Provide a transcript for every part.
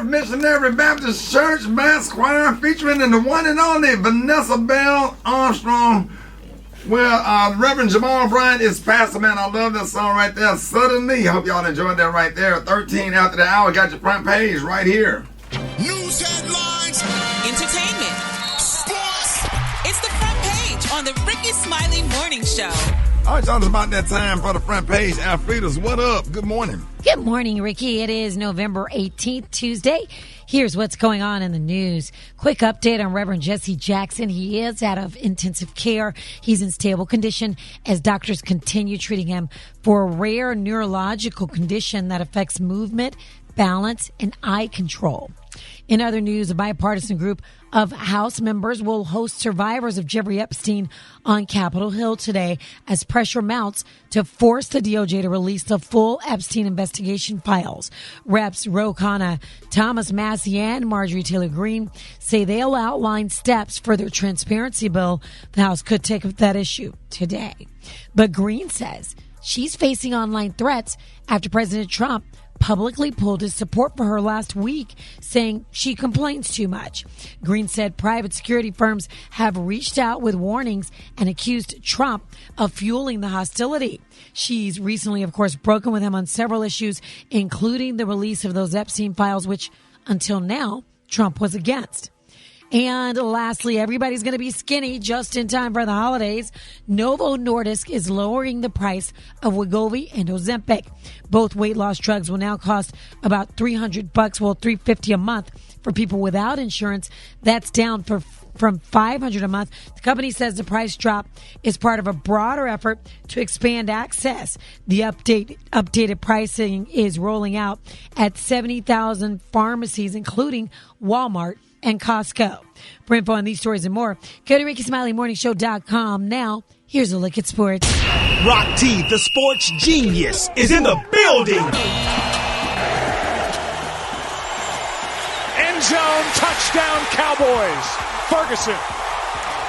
First Missionary Baptist Church Mass Choir featuring the one and only Vanessa Bell Armstrong. Well, Reverend Jamal Bryant is pastor, man. I love that song right there. Suddenly, hope y'all enjoyed that right there. 13 after the hour, got your front page right here. News headlines, entertainment, sports. It's the front page on the Rickey Smiley Morning Show. All right, y'all, it's about that time for the front page. Alfreda's, what up? Good morning. Good morning, Ricky. It is November 18th, Tuesday. Here's what's going on in the news. Quick update on Reverend Jesse Jackson. He is out of intensive care. He's in stable condition as doctors continue treating him for a rare neurological condition that affects movement, balance, and eye control. In other news, a bipartisan group of House members will host survivors of Jeffrey Epstein on Capitol Hill today as pressure mounts to force the DOJ to release the full Epstein investigation files. Reps Ro Khanna, Thomas Massie, and Marjorie Taylor Greene say they'll outline steps for their transparency bill. The House could take up that issue today. But Greene says she's facing online threats after President Trump publicly pulled his support for her last week, saying she complains too much. Greene said private security firms have reached out with warnings and accused Trump of fueling the hostility. She's recently, of course, broken with him on several issues, including the release of those Epstein files, which until now Trump was against. And lastly, everybody's going to be skinny just in time for the holidays. Novo Nordisk is lowering the price of Wegovy and Ozempic. Both weight loss drugs will now cost about $300, well, $350 a month for people without insurance. That's down from $500 a month. The company says the price drop is part of a broader effort to expand access. The updated pricing is rolling out at 70,000 pharmacies, including Walmart and Costco. For info on these stories and more, go to RickySmileyMorningShow.com. Now, here's a look at sports. Rock T, the sports genius, is in the building. End zone, touchdown, Cowboys. Ferguson.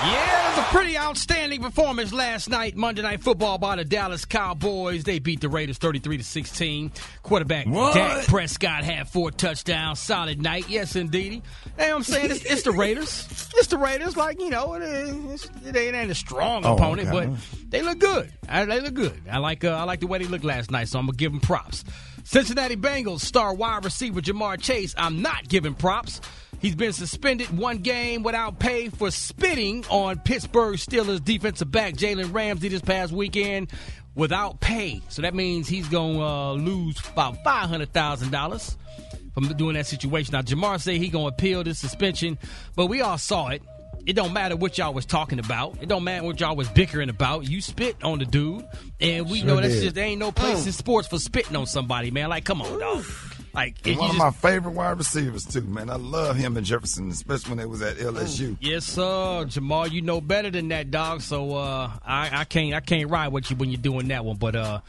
Yeah, it was a pretty outstanding performance last night, Monday Night Football by the Dallas Cowboys. They beat the Raiders 33-16. Quarterback Dak Prescott had 4 touchdowns. Solid night. Yes, indeedy. You know what I'm saying? It's the Raiders. It's the Raiders. Like, you know, it ain't a strong opponent, but they look good. They look good. I like the way they looked last night, so I'm going to give them props. Cincinnati Bengals star wide receiver Jamar Chase, I'm not giving props. He's been suspended 1 game without pay for spitting on Pittsburgh Steelers defensive back Jalen Ramsey this past weekend without pay. So that means he's going to lose about $500,000 from doing that situation. Now, Jamar said he's going to appeal this suspension, but we all saw it. It don't matter what y'all was talking about. It don't matter what y'all was bickering about. You spit on the dude, and we know that's just, there ain't no place in sports for spitting on somebody, man. Like, come on, dog. Like, one of my favorite wide receivers, too, man. I love him and Jefferson, especially when they was at LSU. Yes, sir. Jamal, you know better than that, dog. So I can't ride with you when you're doing that one. But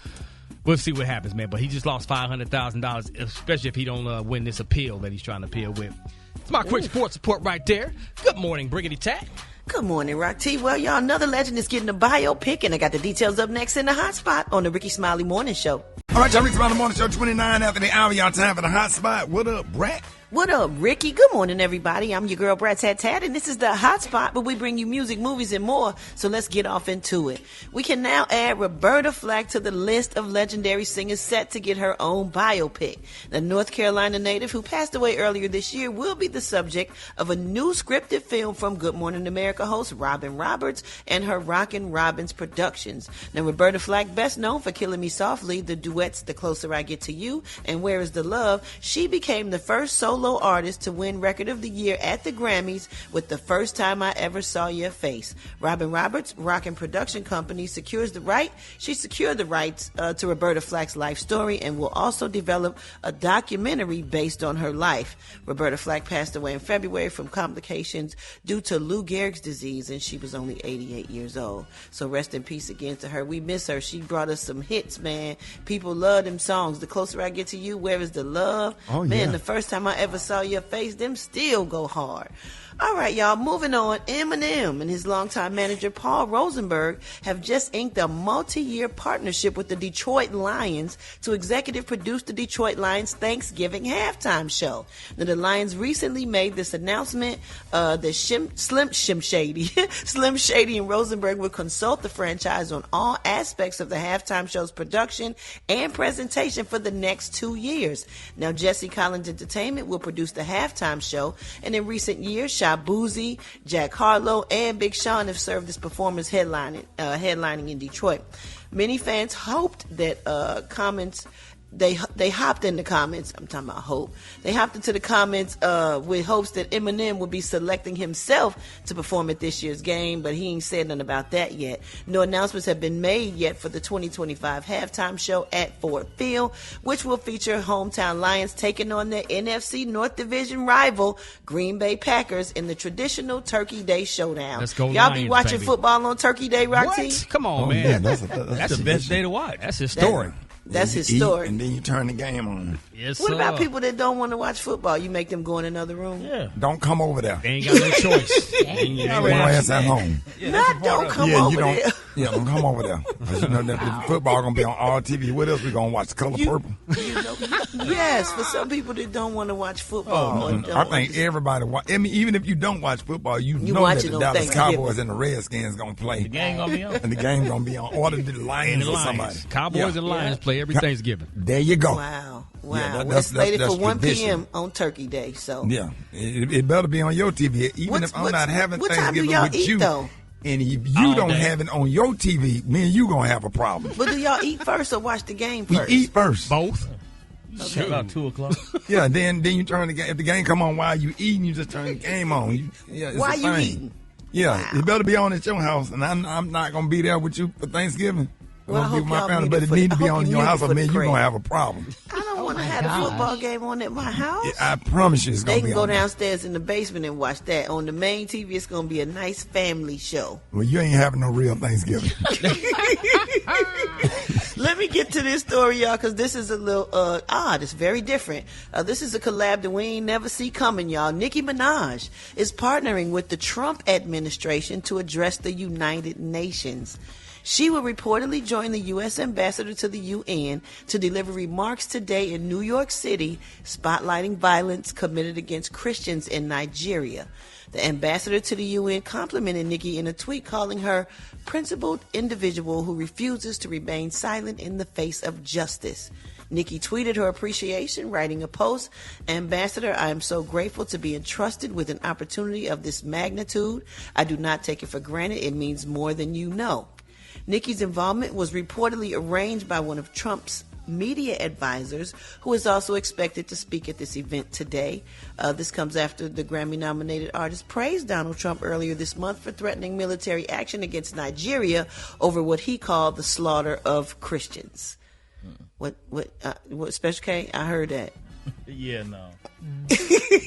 we'll see what happens, man. But he just lost $500,000, especially if he don't win this appeal that he's trying to appeal with. It's my quick sports report right there. Good morning, Briggity Tack. Good morning, Rock T. Well, y'all, another legend is getting a biopic, and I got the details up next in the Hot Spot on the Rickey Smiley Morning Show. All right, y'all, Rickey Smiley Morning Show, 29 after the hour. Y'all time for the Hot Spot. What up, Brat? What up, Ricky? Good morning, everybody. I'm your girl, Brat Tat Tat, and this is the Hot Spot, where we bring you music, movies, and more. So let's get off into it. We can now add Roberta Flack to the list of legendary singers set to get her own biopic. The North Carolina native, who passed away earlier this year, will be the subject of a new scripted film from Good Morning America host Robin Roberts and her Rockin' Robins Productions. Now, Roberta Flack, best known for Killing Me Softly, the duets The Closer I Get to You, and Where Is the Love, she became the first solo artist to win Record of the Year at the Grammys with The First Time I Ever Saw Your Face. Robin Roberts' Rockin' Production Company secured the rights to Roberta Flack's life story and will also develop a documentary based on her life. Roberta Flack passed away in February from complications due to Lou Gehrig's disease, and she was only 88 years old. So rest in peace again to her. We miss her. She brought us some hits, man. People love them songs. The Closer I Get to You, Where Is the Love? Oh, man, yeah. The First Time I Ever Saw Your Face, them still go hard. All right, y'all, moving on. Eminem and his longtime manager Paul Rosenberg have just inked a multi-year partnership with the Detroit Lions to executive produce the Detroit Lions Thanksgiving halftime show. Now, the Lions recently made this announcement that Slim Shady and Rosenberg will consult the franchise on all aspects of the halftime show's production and presentation for the next 2 years. Now, Jesse Collins Entertainment will produce the halftime show, and in recent years, Shabuzi, Jack Harlow, and Big Sean have served as performers headlining in Detroit. Many fans hoped that comments. They hopped in the comments. I'm talking about hope. They hopped into the comments with hopes that Eminem would be selecting himself to perform at this year's game, but he ain't said nothing about that yet. No announcements have been made yet for the 2025 halftime show at Ford Field, which will feature hometown Lions taking on their NFC North Division rival Green Bay Packers in the traditional Turkey Day showdown. Let's go Y'all Lions, be watching baby. football on Turkey Day, Roxy? What? Come on, man. Yeah, That's the best day to watch. That's historic. That's You his eat, story. and then you turn the game on. Yes, What sir. about people that don't want to watch football? You make them go in another room? Yeah. Don't come over there. They ain't got no choice. Your ass at home. Not don't come Yeah, over you don't. there. Yeah, don't come over there. 'Cause you know that the football gonna be on all TV. What else we gonna watch? Color Purple. Yes, for some people that don't want to watch football. or don't I think everybody. I mean, even if you don't watch football, you know watch that it the on Dallas Thanksgiving. Cowboys and the Redskins gonna play. The game gonna be on. And the game gonna be on. Or the Lions or somebody. Lions. Cowboys Yeah. and Lions play every Thanksgiving. There you go. Wow. Yeah, Well, it's slated for 1 tradition. p.m. on Turkey Day. So Yeah, it better be on your TV. Even if I'm not having what time do Thanksgiving y'all with eat, you, though? and if you All don't day. have it on your TV, me and you gonna have a problem. But do y'all eat first or watch the game We first? eat first. Both. Shoot. About 2:00. Yeah, then you turn the game. If the game come on while you eating, you just turn the game on. It's While a you thing. eating? Yeah, Wow. it better be on at your house, and I'm not gonna be there with you for Thanksgiving. Well, I I'm gonna hope be with y'all my family, mute but it it for- need to I be hope on you your mute it house, or for the man, you crate. gonna have a problem. I don't want to my have a gosh. football game on at my house. I promise you, it's gonna They be can go on there. downstairs in the basement and watch that. On the main TV, it's going to be a nice family show. Well, you ain't having no real Thanksgiving. Let me get to this story, y'all, because this is a little odd. It's very different. This is a collab that we ain't never see coming, y'all. Nicki Minaj is partnering with the Trump administration to address the United Nations. She will reportedly join the U.S. ambassador to the UN to deliver remarks today in New York City, spotlighting violence committed against Christians in Nigeria. The ambassador to the UN complimented Nicki in a tweet, calling her principled individual who refuses to remain silent in the face of justice. Nicki tweeted her appreciation, writing a post, "Ambassador, I am so grateful to be entrusted with an opportunity of this magnitude. I do not take it for granted. It means more than you know." Nicki's involvement was reportedly arranged by one of Trump's media advisors, who is also expected to speak at this event today. This comes after the Grammy-nominated artist praised Donald Trump earlier this month for threatening military action against Nigeria over what he called the slaughter of Christians. What Special K? I heard that. Yeah, no.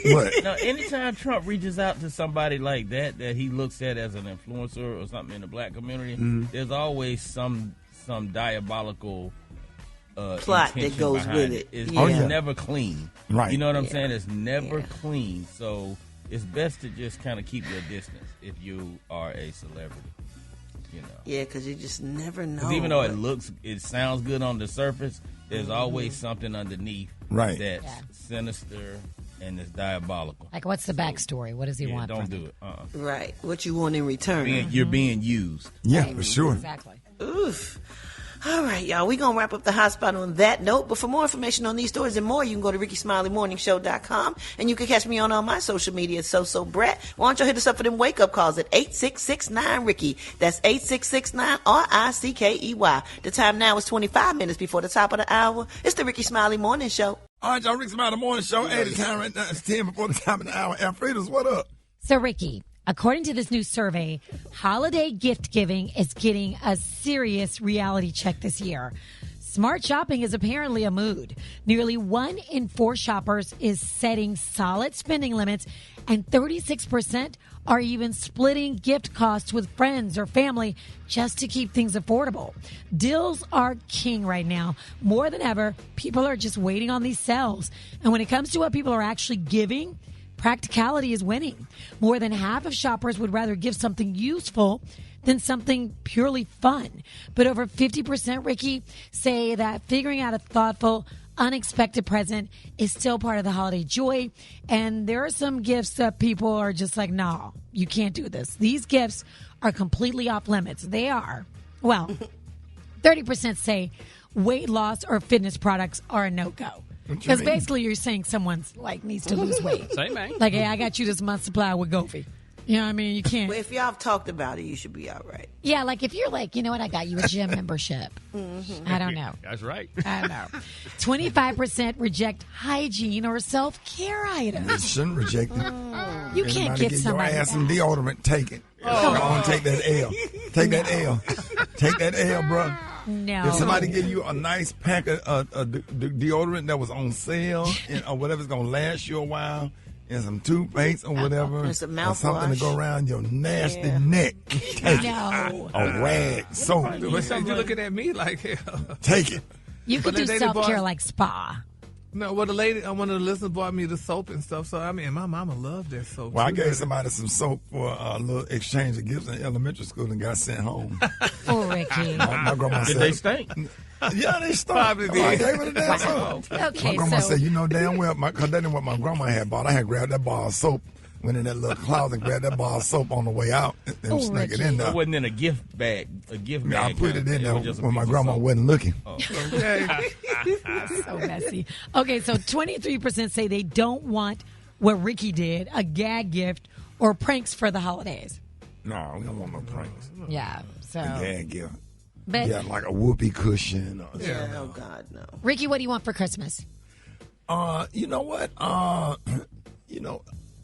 What? Now, anytime Trump reaches out to somebody like that he looks at as an influencer or something in the black community, there's always some diabolical Plot that intention goes behind with it. It's, Yeah. it's never clean. Right. You know what I'm Yeah. saying? It's never Yeah. clean. So it's best to just kind of keep your distance if you are a celebrity. You know. Yeah, because you just never know. 'Cause even though it sounds good on the surface, there's always something underneath Right. that's sinister and it's diabolical. Like, what's the backstory? What does he Yeah, want? don't from do him? it. Right. What you want in return. You're being used. Yeah, for sure. Exactly. Oof. All right, y'all. We're going to wrap up the hot spot on that note. But for more information on these stories and more, you can go to RickySmileyMorningShow.com. And you can catch me on all my social media, Brat. Why don't you hit us up for them wake-up calls at 866-9-RICKY. That's 866-9-RICKEY. The time now is 25 minutes before the top of the hour. It's the Rickey Smiley Morning Show. All right, y'all. Rickey Smiley Morning Show. Hey, the time right now is 10 before the top of the hour. Alfreda's, what up? So, Ricky, according to this new survey, holiday gift giving is getting a serious reality check this year. Smart shopping is apparently a mood. Nearly 1 in 4 shoppers is setting solid spending limits, and 36% are even splitting gift costs with friends or family just to keep things affordable. Deals are king right now. More than ever, people are just waiting on these sales. And when it comes to what people are actually giving, practicality is winning. More than half of shoppers would rather give something useful than something purely fun. But over 50%, Ricky, say that figuring out a thoughtful, unexpected present is still part of the holiday joy. And there are some gifts that people are just like, no, you can't do this. These gifts are completely off limits. They are. Well, 30% say weight loss or fitness products are a no-go. Because basically you're saying someone's like needs to lose weight. Same, man. Like, hey, I got you this month's supply with Gofi. You know what I mean? You can't. Well, if y'all have talked about it, you should be all right. Yeah, like if you're like, you know what, I got you a gym membership. I don't know. That's right. I don't know. 25% reject hygiene or self-care items. You shouldn't reject it. You can't get somebody your ass some that. deodorant. Take it. Come on, take that L. Take that L. Take that L, bro. No. If somebody give you a nice pack of deodorant that was on sale or whatever's going to last you a while, and some toothpaste or whatever, and some or something to mouthwash. go around your nasty neck. Take No. it. A rag, soap. But you looking at me like hell. Take it. You could But do they self-care bought- like spa. No, well, the lady, one of the listeners bought me the soap and stuff. So I mean, my mama loved that soap. Well, I too. gave somebody some soap for a little exchange of gifts in elementary school and got sent home. Oh, Ricky. My grandma Did said, they stink? Yeah, they stink. Probably did. I gave her the damn soap. Okay, My grandma so said, you know damn well, because that ain't what my grandma had bought. I had grabbed that bar of soap, went in that little closet and grabbed that bar of soap on the way out and Oh, snuck it Ricky. in there. It wasn't in a gift bag. A gift Yeah, I bag. put it in there was just a when my piece of grandma soap. wasn't looking. Okay. so messy. Okay, so 23% say they don't want what Ricky did, a gag gift or pranks for the holidays. No, we don't want no pranks. Yeah, so. Yeah, gift. But Yeah, like a whoopee cushion. Or Yeah. Oh, God, no. Ricky, what do you want for Christmas? You know what?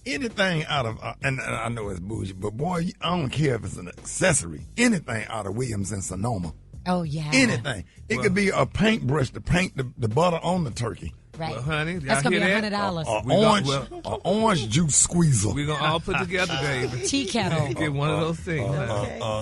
Anything out of, and I know it's bougie, but boy, I don't care if it's an accessory. Anything out of Williams and Sonoma. Oh, yeah. Anything. It could be a paintbrush to paint the butter on the turkey. Right. Well, honey, That's y'all going to be hear that? $100. Or orange juice squeezer. We're going to all put together, baby. Tea kettle. Get one of those things.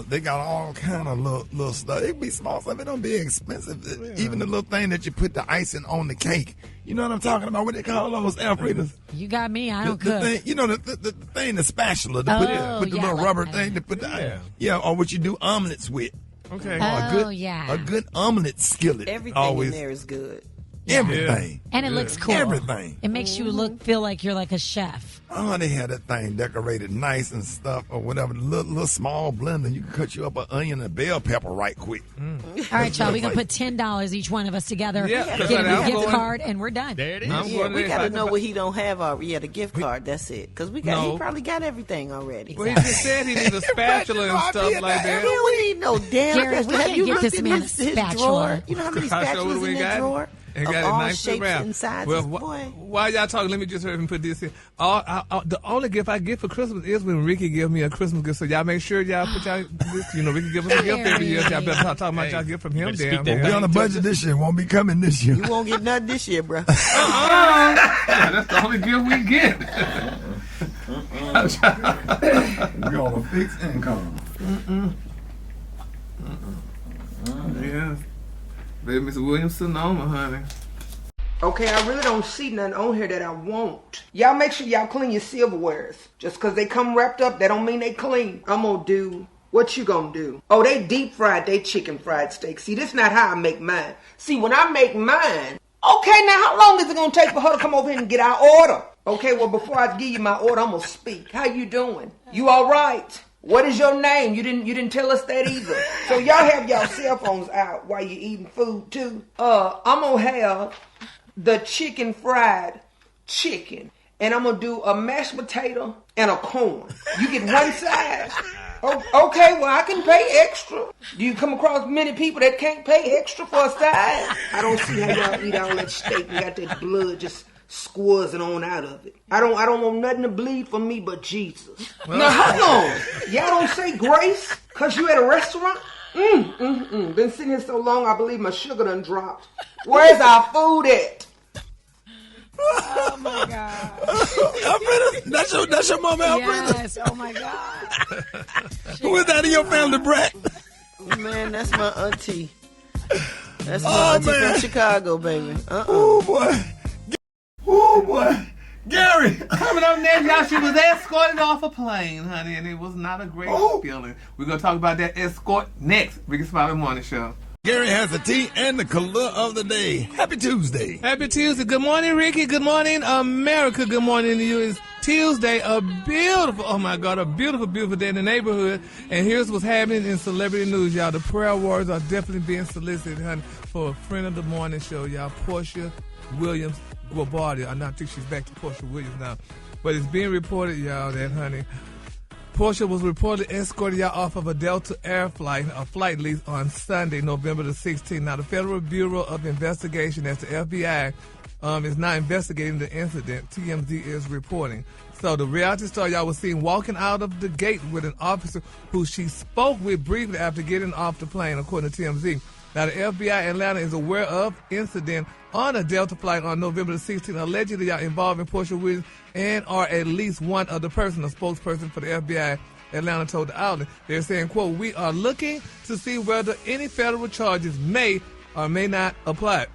They got all kind of little stuff. It be small stuff. It don't be expensive. Even the little thing that you put the icing on the cake. You know what I'm talking about? What they call those Alfredas? You got me. I don't The cook. thing, you know, the thing, the spatula, to put the yeah, little like rubber that. thing to put or what you do omelets with. Okay. A good omelet skillet. Everything always, in there is good. Everything. And it looks cool. Everything. It makes you feel like you're like a chef. Oh, they had that thing decorated nice and stuff or whatever. Little small blender. You can cut you up an onion and a bell pepper right quick. All right, y'all. We're going to put $10 each one of us together. Yeah, get that's a I'm gift going- card, and we're done. There it is. I'm Yeah, going we to got to know what he don't have already. Yeah, the gift card. That's it. Because he probably got everything already. Well, he just said he needs a spatula and stuff like He that. don't need no damn Gary, we spatula. can't Have you get looked this in man a his spatula. drawer? You know how many I showed spatulas we in got that it. drawer? And Of got it all nice shapes around. and sizes, Well, boy. while y'all talking, let me just put this in. The only gift I get for Christmas is when Ricky give me a Christmas gift. So y'all make sure y'all put y'all, Ricky give us a gift every year. Y'all better talk about y'all gift from him. better speak Damn. that We'll be on the budget this year. Won't be coming this year. You won't get nothing this year, bro. That's the only gift we get. We're on a fixed income. Yeah. Baby, Miss Williams Sonoma, honey. Okay, I really don't see nothing on here that I want. Y'all make sure y'all clean your silverwares. Just because they come wrapped up, that don't mean they clean. I'm gonna do what you gonna do. Oh, they deep fried they chicken fried steak. See, this not how I make mine. See, when I make mine, okay, now how long is it gonna take for her to come over here and get our order? Okay, well, before I give you my order, I'm gonna speak. How you doing? You all right? What is your name? You didn't tell us that either. So y'all have y'all cell phones out while you're eating food too. I'm gonna have the chicken fried chicken, and I'm gonna do a mashed potato and a corn. You get one side. Oh, okay, well I can pay extra. Do you come across many people that can't pay extra for a side? I don't see how y'all eat all that steak and got that blood just squirting on out of it. I don't want nothing to bleed for me but Jesus. Now hold on. Y'all don't say grace because you at a restaurant? Been sitting here so long I believe my sugar done dropped. Where's our food at? Oh, my God. That's your mama, Alfreda? Yes. Oh, my God. Who is that in your family, Brat? Man, that's my auntie. That's my auntie from Chicago, baby. Oh, boy. Oh, boy. Gary. Coming up next, y'all, she was escorted off a plane, honey, and it was not a great feeling. We're going to talk about that escort next. Rickey Smiley Morning Show. Gary has the tea and the color of the day. Happy Tuesday. Happy Tuesday. Good morning, Rickey. Good morning, America. Good morning to you. It's Tuesday, a beautiful, beautiful day in the neighborhood. And here's what's happening in celebrity news, y'all. The prayer warriors are definitely being solicited, honey, for a friend of the morning show, y'all, Portia Williams Guabardi. I don't think she's back to Portia Williams now. But it's being reported, y'all, that, honey, Portia was reportedly escorted y'all off of a Delta Air flight, a flight lease on Sunday, November the 16th. Now, the Federal Bureau of Investigation, that's the FBI, is now investigating the incident, TMZ is reporting. So the reality star y'all was seen walking out of the gate with an officer who she spoke with briefly after getting off the plane, according to TMZ. Now, the FBI Atlanta is aware of incident on a Delta flight on November the 16th, allegedly y'all involving Portia Williams and or at least one other person, a spokesperson for the FBI Atlanta told the outlet. They're saying, quote, "We are looking to see whether any federal charges may or may not apply."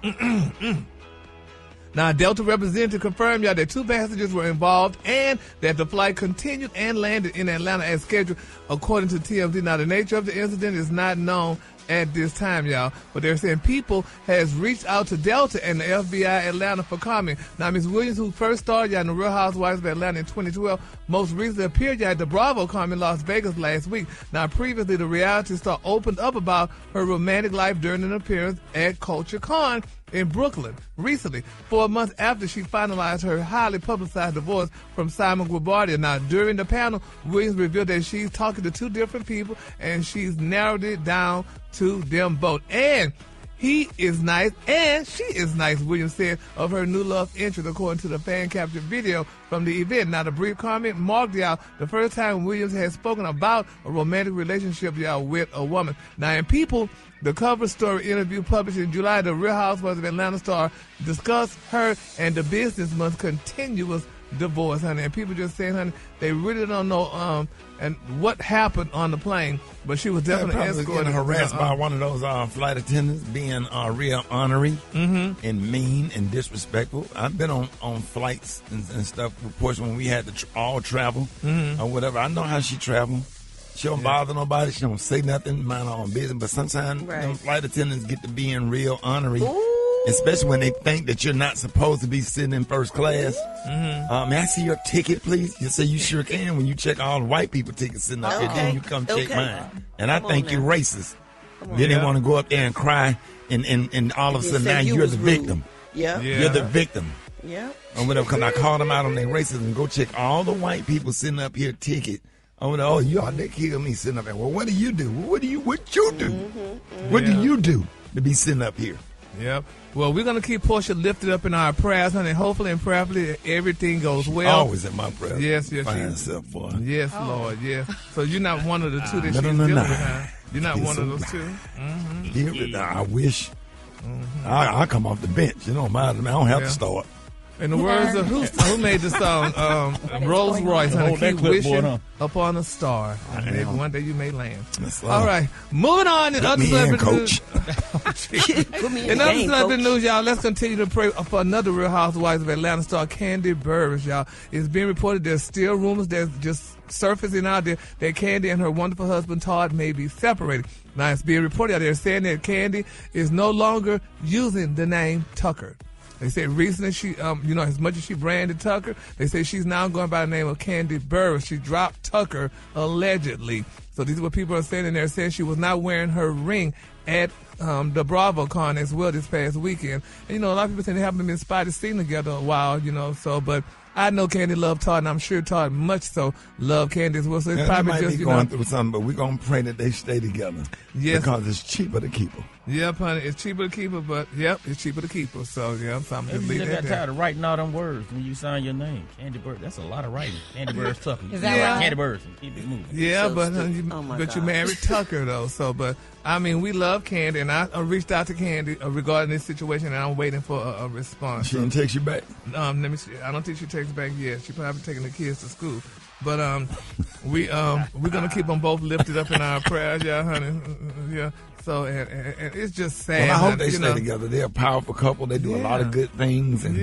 Now, Delta representative confirmed y'all that 2 passengers were involved and that the flight continued and landed in Atlanta as scheduled, according to TMZ. Now, the nature of the incident is not known at this time, y'all. But they're saying people has reached out to Delta and the FBI Atlanta for comment. Now, Ms. Williams, who first starred y'all in the Real Housewives of Atlanta in 2012, most recently appeared y'all at the Bravo Con in Las Vegas last week. Now, previously, the reality star opened up about her romantic life during an appearance at Culture Con in Brooklyn recently, 4 months after she finalized her highly publicized divorce from Simon Guabardi. Now, during the panel, Williams revealed that she's talking to 2 different people and she's narrowed it down to them both. And he is nice and she is nice, Williams said of her new love interest, according to the fan captured video from the event. Now, the brief comment marked y'all the first time Williams has spoken about a romantic relationship y'all with a woman. Now, in People, the cover story interview published in July, the Real Housewives of Atlanta star discussed her and the businessman's continuous divorce, honey. And people just saying, honey, they really don't know and what happened on the plane, but she was definitely escorted. Harassed by one of those flight attendants, being real ornery and mean and disrespectful. I've been on flights and stuff, of course, when we had to all travel or whatever. I know how she traveled. She don't bother nobody. She don't say nothing, mind her own business. But sometimes them flight attendants get to being real ornery, especially when they think that you're not supposed to be sitting in first class. May I see your ticket, please? You say you sure can when you check all the white people tickets sitting up here. Then you come check mine. And I think you're racist. Then they want to go up there and cry, and all of a sudden now you're the victim. You're the victim. Or whatever, because I called them out on their racism. Go check all the white people sitting up here ticket. Oh, y'all, they kill me sitting up there. Well, what do you do? What you do? What do you do to be sitting up here? Yep. Well, we're going to keep Portia lifted up in our prayers, honey. Hopefully and prayerfully everything goes well. Always in my prayers. Yes. Herself for her. Yes, Lord, yes. So you're not one of the 2 that she's dealing with, huh? You're not one of those 2? I wish. I come off the bench. You know, I don't have to start. In the words of who made the song, Rolls Royce, honey, keep wishing upon a star. Maybe one day you may land. All right, moving on. In other celebrity news, y'all, let's continue to pray for another Real Housewives of Atlanta star, Kandi Burruss, y'all. It's being reported there's still rumors that's just surfacing out there that Kandi and her wonderful husband, Todd, may be separated. Now, it's being reported out there saying that Kandi is no longer using the name Tucker. They say recently she, as much as she branded Tucker, they say she's now going by the name of Kandi Burruss. She dropped Tucker allegedly. So these are what people are saying, and they're saying she was not wearing her ring at the Bravo Con as well this past weekend. And, a lot of people say they haven't been spotted seen together a while, but I know Kandi loved Todd, and I'm sure Todd much so loved Kandi as well. So it's probably might just, be going through something, but we're going to pray that they stay together. Yes. Because it's cheaper to keep her. Yep, honey, it's cheaper to keep her, but it's cheaper to keep her. So, so I'm just leaving that there. Tired of writing all them words when you sign your name. Kandi Burruss, that's a lot of writing. Kandi Burruss Tucker. Is that right? Kandi Burruss, and keep it moving. Yeah, So but you married Tucker, though. So, but, we love Kandi, and I reached out to Kandi regarding this situation, and I'm waiting for a response. She didn't text you back? Let me see. I don't think she texts back yet. She probably taking the kids to school. But we're gonna keep them both lifted up in our prayers, y'all, honey. Yeah. So, and it's just sad. Well, I hope they stay together. They're a powerful couple. They do a lot of good things. And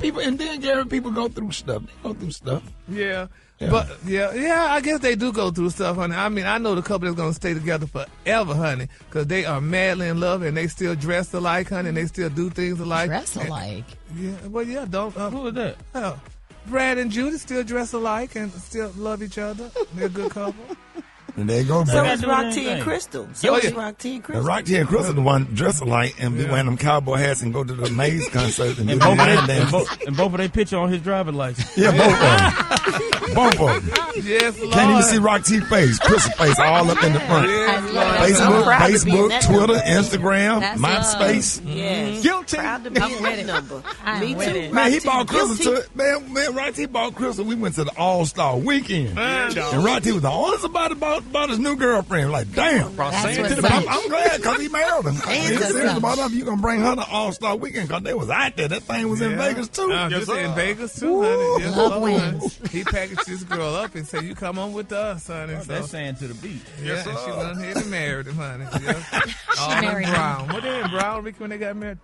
people, and then Gary, people go through stuff. They go through stuff. Yeah. But I guess they do go through stuff, honey. I mean, I know the couple that's gonna stay together forever, honey, because they are madly in love and they still dress alike, honey, and they still do things alike. Dress alike. Who is that? Brad and Judy still dress alike and still love each other. They're a good couple. And there you go, So is Rock T and Crystal. Rock T and Crystal, the one dress alike and be wearing them cowboy hats and go to the Maze concert and do the line dance. And both of their picture on his driver's license. Yeah, both of them. Both of them. Yes, Lord. Can't even see Rock T's face, Crystal face, all up in the front. Yes, Facebook, Twitter, Instagram, MySpace. Yes. Guilty. Proud to be in that number. Me too. Man, he bought Crystal to man, Rock T bought Crystal. We went to the All-Star Weekend. And Rock T was the only somebody about his new girlfriend. Like, damn. I'm glad because he married her. He's serious about her. You going to bring her to All-Star Weekend because they was out there. That thing was in Vegas, too. Just in Vegas, too, honey. Yes, Love Lord. wins. He packaged this girl up and said, you come on with us, honey. So, That's saying to the beat. yeah, and she went ahead and married him, honey. Yeah. married him. Brown. What they in brown, Ricky, when they got married?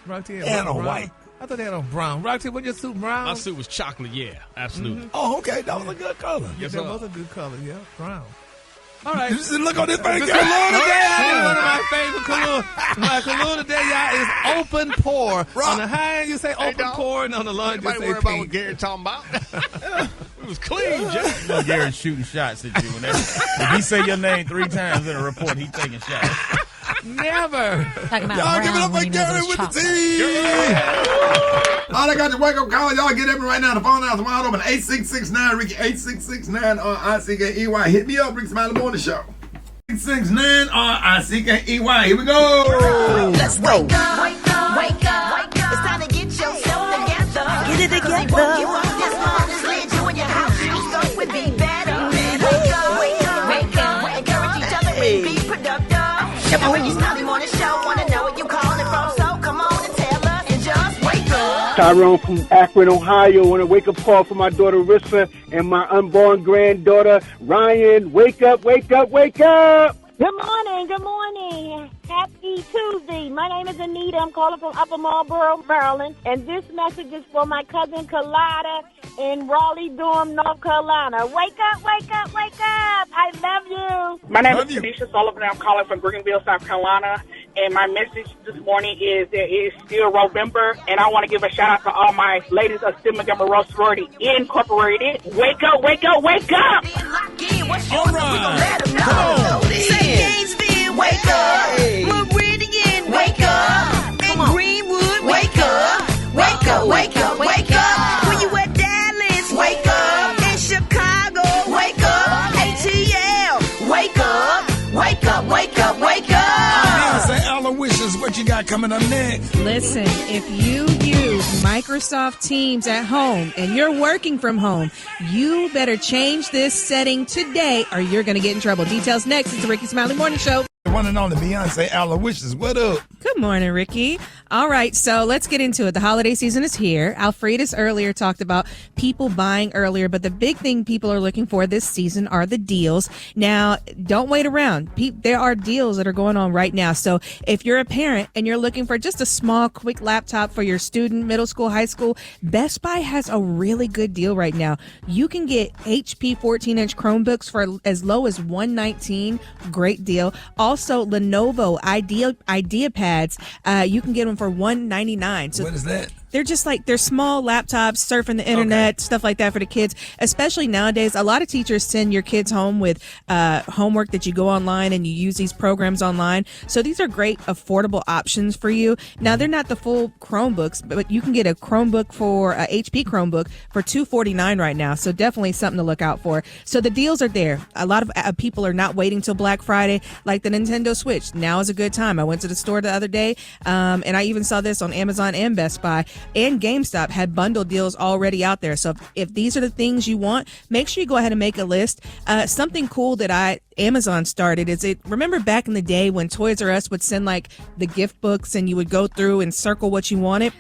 Rock T And on white. I thought they had on brown. Rock T, was your suit brown? My suit was chocolate, yeah, absolutely. Oh, okay. That was a good color. Yes, that was a good color, yeah, brown. All right. You just look on this thing. The Kalula today, one of my favorite Kalula. My Kalula today, y'all, is open pour. On the high end, you say open pour, and on the low end, you say worry pink. about what Gary talking about. It was clean, Jeff. You know Gary's shooting shots at you. If he say your name 3 times in a report, he taking shots. Never. Talking about Y'all give it up for Gary with the T. All I got to wake up call. Y'all get everyone right now. The phone line's wide open. 8669 Ricky 8669 RICKEY. Hit me up, Rickey Smiley Morning Show. 869 RICKEY. Here we go. Let's go. Wake up, wake up, wake up. It's time to get yourself together. Get it together. You up this morning, slid you in your house. You so would be better. Wake up, wake up, wake up. Encourage each other and be productive. The Rickey Smiley Morning Show. Wanna know what you calling from? So come on and tell us and just wake up. Tyrone from Akron, Ohio. Want to wake up call for my daughter Rissa and my unborn granddaughter Ryan. Wake up, wake up, wake up. Good morning, good morning. Happy Tuesday. My name is Anita. I'm calling from Upper Marlboro, Maryland. And this message is for my cousin Kalada in Raleigh-Durham, North Carolina. Wake up, wake up, wake up. I love you. My name is Tanisha Sullivan. I'm calling from Greenville, South Carolina. And my message this morning is that it is still November. And I want to give a shout out to all my ladies of Sigma Gamma Rho Sorority Incorporated. Wake up, wake up, wake up. All right. St. Gainesville, wake up. Meridian, wake up. And Greenwood, wake up. Wake up, wake up, wake up. When you at Dallas, wake up. In Chicago, wake up. ATL, wake up. Wake up, wake up, wake up. Beyonce, Alowishus, what you got coming up next? Listen, if you use Microsoft Teams at home and you're working from home, you better change this setting today or you're going to get in trouble. Details next. It's the Rickey Smiley Morning Show. The one and only Beyonce, Alowishus. What up? Good morning, Ricky. All right, so let's get into it. The holiday season is here. Alfredus earlier talked about people buying earlier, but the big thing people are looking for this season are the deals. Now, don't wait around. There are deals that are going on right now. So if you're a parent and you're looking for just a small, quick laptop for your student, middle school, high school, Best Buy has a really good deal right now. You can get HP 14-inch Chromebooks for as low as $119. Great deal. Also, Lenovo IdeaPads, you can get them for $199. So what is that? They're just like, they're small laptops, surfing the internet, stuff like that for the kids. Especially nowadays, a lot of teachers send your kids home with homework that you go online and you use these programs online. So these are great, affordable options for you. Now, they're not the full Chromebooks, but you can get a Chromebook for a HP Chromebook for $249 right now. So definitely something to look out for. So the deals are there. A lot of people are not waiting till Black Friday, like the Nintendo Switch. Now is a good time. I went to the store the other day, and I even saw this on Amazon and Best Buy. And GameStop had bundle deals already out there. So if these are the things you want, make sure you go ahead and make a list. Something cool that Amazon started is remember back in the day when Toys R Us would send like the gift books and you would go through and circle what you wanted?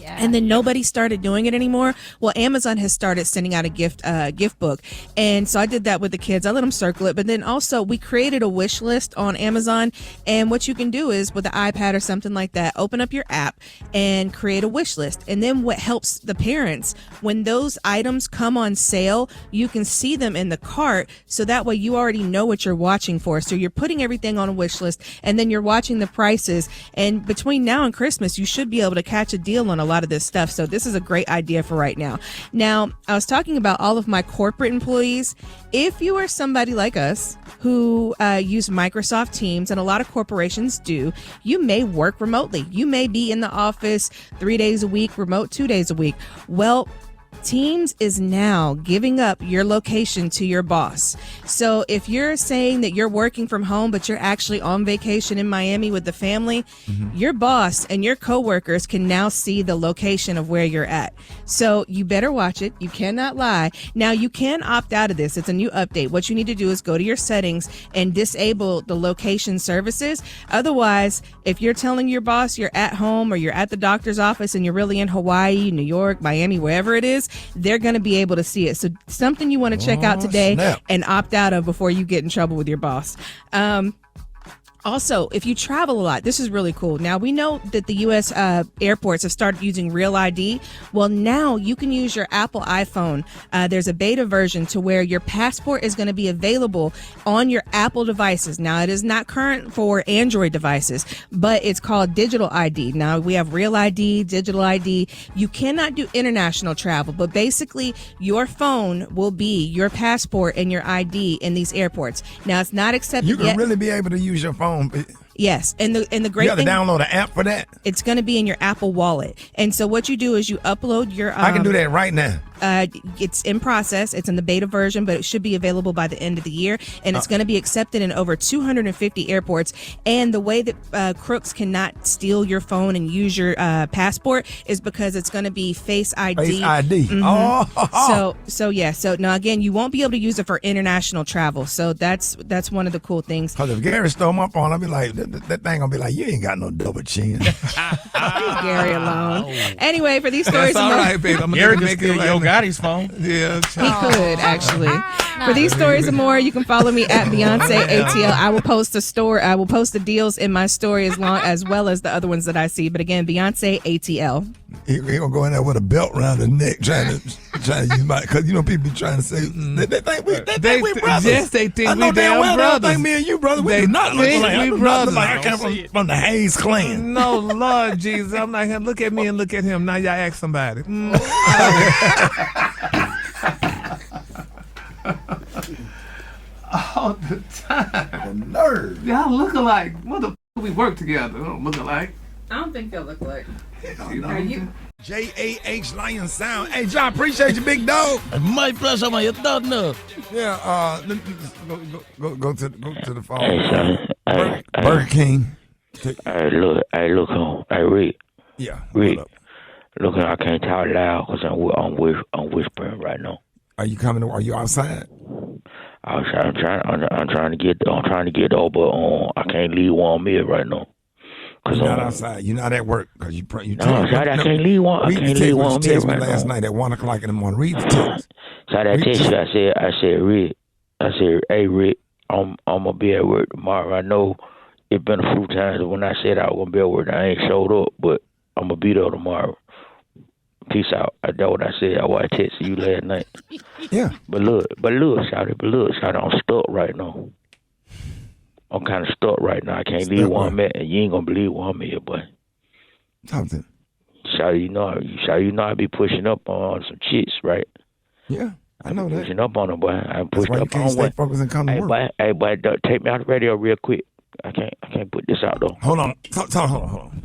And then nobody started doing it anymore. Well, Amazon has started sending out a gift book. And so I did that with the kids. I let them circle it. But then also we created a wish list on Amazon. And what you can do is with the iPad or something like that, open up your app and create a wish list. And then what helps the parents, when those items come on sale, you can see them in the cart. So that way you already know what you're watching for. So you're putting everything on a wish list and then you're watching the prices. And between now and Christmas, you should be able to catch a deal on a lot of this stuff. So this is a great idea for right now. Now, I was talking about all of my corporate employees. If you are somebody like us who use Microsoft Teams, and a lot of corporations do, you may work remotely. You may be in the office 3 days a week, remote 2 days a week. Well, Teams is now giving up your location to your boss. So if you're saying that you're working from home, but you're actually on vacation in Miami with the family, your boss and your coworkers can now see the location of where you're at. So you better watch it. You cannot lie. Now you can opt out of this. It's a new update. What you need to do is go to your settings and disable the location services. Otherwise, if you're telling your boss you're at home or you're at the doctor's office and you're really in Hawaii, New York, Miami, wherever it is, they're going to be able to see it. So something you want to check out today and opt out of before you get in trouble with your boss. Also, if you travel a lot, this is really cool. Now, we know that the U.S. Airports have started using Real ID. Well, now you can use your Apple iPhone. There's a beta version to where your passport is going to be available on your Apple devices. Now, it is not current for Android devices, but it's called Digital ID. Now, we have Real ID, Digital ID. You cannot do international travel, but basically, your phone will be your passport and your ID in these airports. Now, it's not accepted yet. You can really be able to use your phone. Yes, and the great you have thing, to download an app for that. It's going to be in your Apple Wallet, and so what you do is you upload your. I can do that right now. It's in process. It's in the beta version, but it should be available by the end of the year, and it's going to be accepted in over 250 airports. And the way that crooks cannot steal your phone and use your passport is because it's going to be Face ID. Face ID. Oh. So now again, you won't be able to use it for international travel. So that's one of the cool things. Because if Gary stole my phone, I'll be like, that thing gonna be like, you ain't got no double chin. Leave Gary alone. Anyway, for these stories, that's all right, babe. I'm Gary can steal Yo Gotti's phone. Yeah, he could actually. For these stories and more, you can follow me at Beyonce ATL. I will post I will post the deals in my story as well as the other ones that I see. But again, Beyonce ATL. He gonna go in there with a belt around his neck, trying to use my, because people be trying to say they think we brothers. Yes, they think I know we damn well brothers. They think me and you brothers. We They do not look think like we brothers. I come from the Hayes clan. No, Lord Jesus, I'm not gonna look at me and look at him. Now y'all ask somebody. All the time, the nerve. Y'all look alike. What the f*** we work together? We don't look alike. I don't think they'll look like. J-A-H Lion Sound. Hey, John, appreciate you, big dog. My pleasure, man. You don't know. Yeah, go to the phone. Hey, son. Burger King. Hey, look on. Hey, Rick. Yeah. Rick. Look, I can't talk loud because I'm whispering right now. Are you coming? Are you outside? I'm trying to get over. I can't leave one meal right now. You're not outside. You're not at work because you. No, I can't leave one. I can't leave one meal right now. Last night at 1:00 in the morning. Read the text. So I text you. I said, Rick. Hey, Rick. I'm gonna be at work tomorrow. I know it's been a few times when I said I was gonna be at work, I ain't showed up, but I'm gonna be there tomorrow. Peace out. That's what I said. I texted you last night. Yeah. But look, shout it. I'm stuck right now. I'm kind of stuck right now. I can't leave where I'm at, and you ain't gonna believe where I'm at, boy. Something. Shout you know I be pushing up on some chicks, right? Yeah, I know that. Pushing up on them, boy. I pushed up can't on stay focused and come to work. Hey, boy, take me out the radio real quick. I can't put this out though. Hold on. Hold on.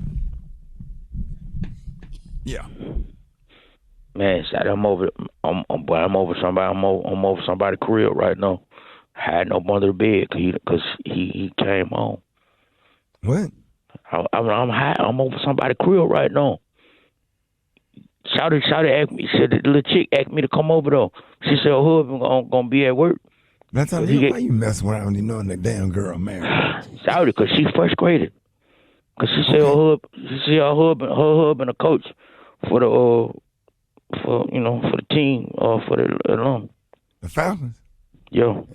Yeah. Man, I'm over somebody's crib right now. Hiding up under the bed because he came home. What? I'm over somebody's crib right now. Shouted asked me. Said the little chick asked me to come over though. She said her husband gonna be at work. That's how why you messing around when you knowing that damn girl married? Shouted because she first graded. Because she said her husband a coach for the team or for the The Falcons. Yo,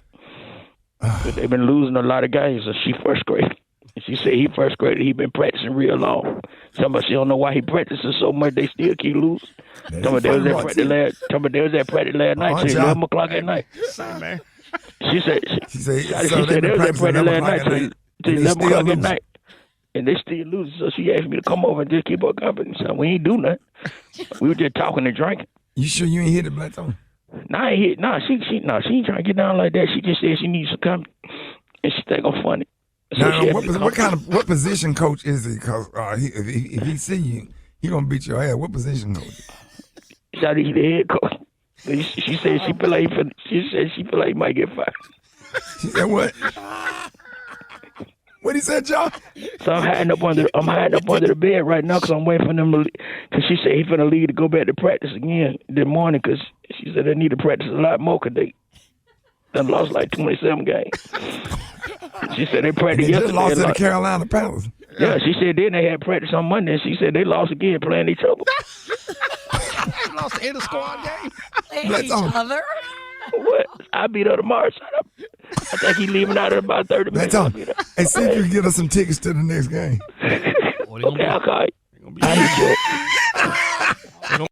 they've been losing a lot of guys. So she first grade. She said he first grade. He been practicing real long. Somebody she don't know why he practices so much. They still keep losing. Somebody there was at practice last night. Till 11 o'clock at night. Man. She said they was at practice last night till 11 o'clock at night. And they still losing. So she asked me to come over and just keep her company. So we ain't do nothing. We were just talking and drinking. You sure you ain't hit it, Black Tone? She ain't trying to get down like that. She just said she needs some company, and she think I'm funny. So now, what position coach is he? Because if he see you, he gonna beat your ass. What position coach? He's the head coach. She said she feel like he might get fired. She said what? What he said, John? So I'm hiding up under the bed right now because I'm waiting for them to. Because she said he finna leave to go back to practice again this morning. Because she said they need to practice a lot more because they done lost like 27 games. She said they practiced yesterday. Just lost to the Carolina Panthers. Yeah, she said then they had practice on Monday. And she said they lost again playing each other. They lost the inter-squad game. Playing each other. What? I'll be there tomorrow. Shut up. I think he's leaving out in about 30 minutes. Hey, see if you can get us some tickets to the next game. Okay, I'll call you.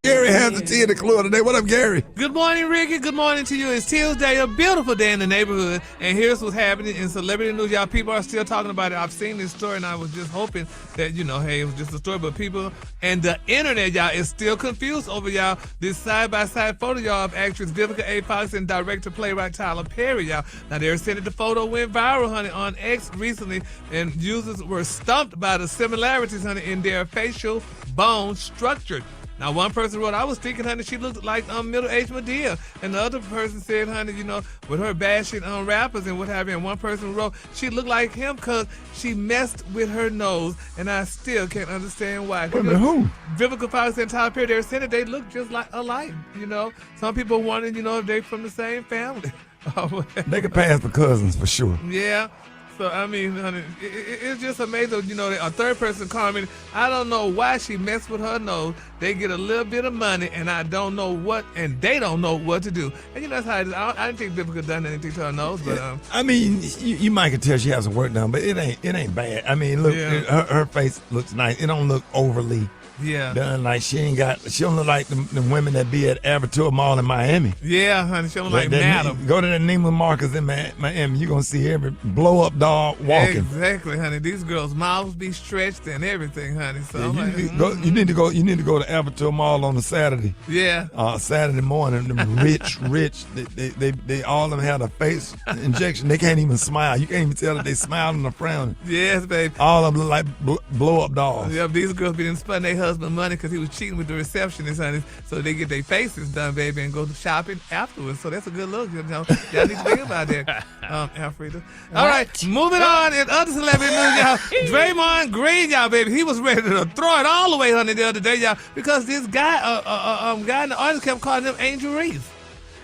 Gary has the tea in the clue today. What up, Gary? Good morning, Ricky. Good morning to you. It's Tuesday, a beautiful day in the neighborhood. And here's what's happening in celebrity news. Y'all, people are still talking about it. I've seen this story, and I was just hoping that, hey, it was just a story. But people and the internet, y'all, is still confused over, y'all, this side-by-side photo, y'all, of actress Vivica A. Fox and director-playwright Tyler Perry, y'all. Now, they're saying that the photo went viral, honey, on X recently, and users were stumped by the similarities, honey, in their facial bone structure. Now, one person wrote, I was thinking, honey, she looked like middle-aged Medea. And the other person said, honey, with her bashing rappers and what have you. And one person wrote, she looked like him because she messed with her nose. And I still can't understand why. Wait a minute, who? Vivica Fox and Tyler Perry, they were saying that they look just like alike, Some people wanted, if they're from the same family. They could pass for cousins for sure. Yeah. So, I mean, honey, it's just amazing, a third person comment. I don't know why she messed with her nose. They get a little bit of money, and I don't know what, and they don't know what to do. And that's how it is. I didn't think Vivica done anything to her nose, but I mean, you might could tell she has some work done, but it ain't bad. I mean, look, her face looks nice. It don't look overly done. Like she don't look like the women that be at Aventura Mall in Miami. Yeah, honey, she don't look like Madam. Go to the Neiman Marcus in Miami, you're gonna see every blow up dog walking. Exactly, honey. These girls' mouths be stretched and everything, honey. So you need to go to Aventura Mall on a Saturday. Yeah. Saturday morning. Them rich. They all of them had a face injection. They can't even smile. You can't even tell that they smiling or frowning. Yes, baby. All of them look like blow up dogs. Yeah, these girls be spending their husband money because he was cheating with the receptionist, honey. So they get their faces done, baby, and go shopping afterwards. So that's a good look. Y'all need to think about that, Alfreda. All right, moving on in other celebrity news, y'all. Draymond Green, y'all, baby, he was ready to throw it all away, honey, the other day, y'all, because this guy in the audience kept calling him Angel Reese.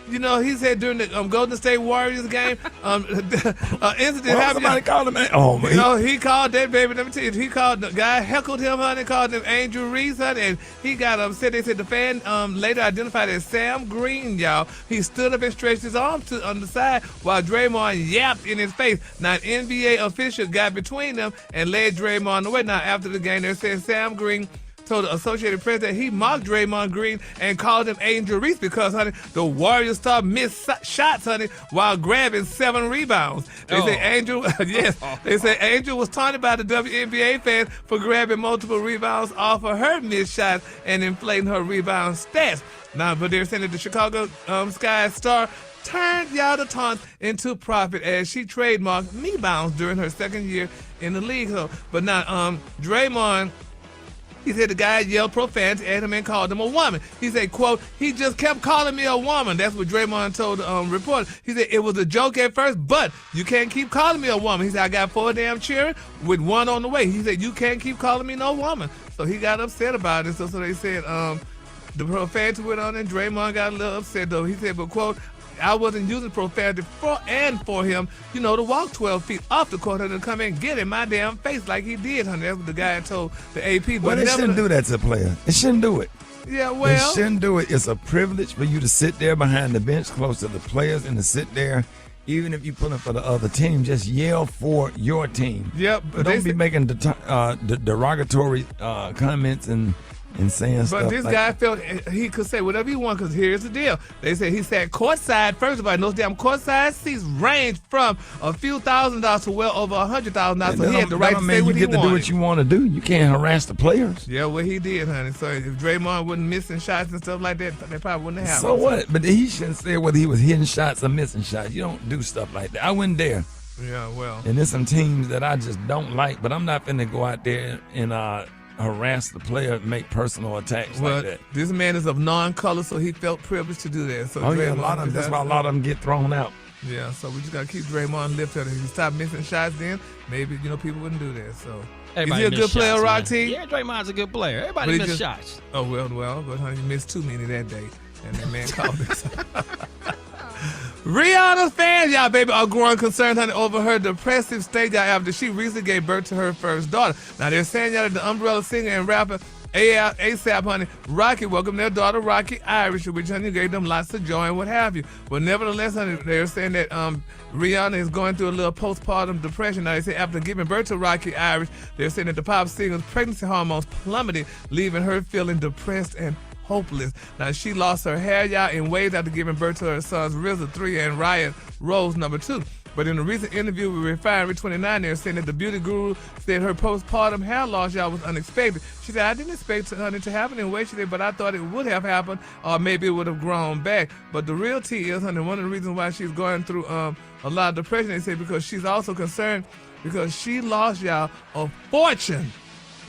He said during the Golden State Warriors game, incident happened. Somebody called him. Oh man! He called that baby. Let me tell you, he called the guy, heckled him, honey, called him Angel Reese, honey, and he got upset. They said the fan later identified as Sam Green, y'all. He stood up and stretched his arm on the side while Draymond yapped in his face. Now, an NBA official got between them and led Draymond away. Now, after the game, they said Sam Green told the Associated Press that he mocked Draymond Green and called him Angel Reese because, honey, the Warriors star missed shots, honey, while grabbing 7 rebounds. They say Angel, they say Angel was taunted by the WNBA fans for grabbing multiple rebounds off of her missed shots and inflating her rebound stats. Now, but they're saying that the Chicago Sky star turned y'all the taunts into profit as she trademarked me-bounds during her second year in the league. So, but now, Draymond, he said the guy yelled profanity at him and called him a woman. He said, quote, he just kept calling me a woman. That's what Draymond told the reporter. He said, it was a joke at first, but you can't keep calling me a woman. He said, I got 4 damn children with 1 on the way. He said, you can't keep calling me no woman. So he got upset about it. So they said the profanity went on and Draymond got a little upset, though. He said, but, quote, I wasn't using profanity for him, to walk 12 feet off the court and to come and get in my damn face like he did, honey. That's what the guy told the AP. Well, they shouldn't do that to a player. They shouldn't do it. Yeah, They well. shouldn't do it. It's a privilege for you to sit there behind the bench close to the players and to sit there. Even if you pulling for the other team, just yell for your team. Yep. But don't be making derogatory comments and saying stuff. But this guy felt he could say whatever he wanted, because here's the deal. They said he sat courtside. First of all, those damn courtside seats range from a few $1,000s to well over $100,000. So he had the right to say what he wanted. You get to do what you want to do. You can't harass the players. Yeah, well, he did, honey. So if Draymond wasn't missing shots and stuff like that, they probably wouldn't have happened. So what? But he shouldn't say whether he was hitting shots or missing shots. You don't do stuff like that. I wouldn't dare. Yeah, well. And there's some teams that I just don't like, but I'm not finna go out there and harass the player, make personal attacks like that. This man is of non-color, so he felt privileged to do that. So that's why a lot of them get thrown out. Yeah, so we just gotta keep Draymond lifted. If he stopped missing shots, then maybe people wouldn't do that. So everybody is he a good player, Rock T? Yeah, Draymond's a good player. Everybody missed shots. Oh well, but honey, you missed too many that day, and that man called it. Rihanna's fans, y'all, baby, are growing concerned, honey, over her depressive state, y'all, after she recently gave birth to her first daughter. Now, they're saying, y'all, that the Umbrella singer and rapper ASAP, honey, Rocky welcomed their daughter, Rocky Irish, which, honey, gave them lots of joy and what have you. But nevertheless, honey, they're saying that Rihanna is going through a little postpartum depression. Now, they say after giving birth to Rocky Irish, they're saying that the pop singer's pregnancy hormones plummeted, leaving her feeling depressed and hopeless. Now, she lost her hair, y'all, in waves after giving birth to her sons, RZA 3 and Riot Rose number 2. But in a recent interview with Refinery 29, they're saying that the beauty guru said her postpartum hair loss, y'all, was unexpected. She said, I didn't expect it to happen in a way, she said, but I thought it would have happened, or maybe it would have grown back. But the real tea is, honey, one of the reasons why she's going through a lot of depression, they say, because she's also concerned because she lost, y'all, a fortune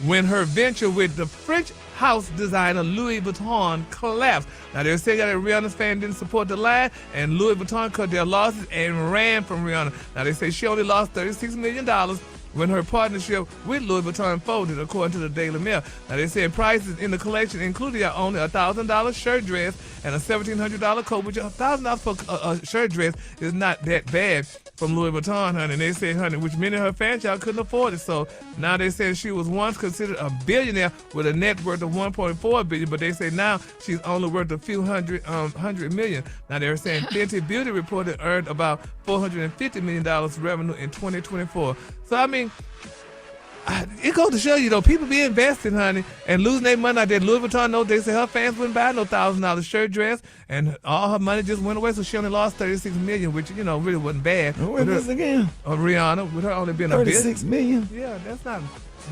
when her venture with the French house designer Louis Vuitton collapsed. Now, they're saying that Rihanna's fans didn't support the line, and Louis Vuitton cut their losses and ran from Rihanna. Now, they say she only lost $36 million when her partnership with Louis Vuitton folded, according to the Daily Mail. Now, they said prices in the collection included only a $1,000 shirt dress and a $1,700 coat, which $1,000 for a shirt dress is not that bad from Louis Vuitton, honey. And they said, honey, which many of her fans, y'all, couldn't afford it. So now they said she was once considered a billionaire with a net worth of $1.4 billion, but they say now she's only worth a few hundred million. Now they're saying Fenty Beauty reported earned about $450 million revenue in 2024. So I mean, it goes to show you, though, people be investing, honey, and losing their money out there. Louis Vuitton knows they say her fans wouldn't buy no $1,000 shirt dress, and all her money just went away, so she only lost $36 million, which, really wasn't bad. Who is this again? Rihanna, with her only being a $36 million? Yeah, that's not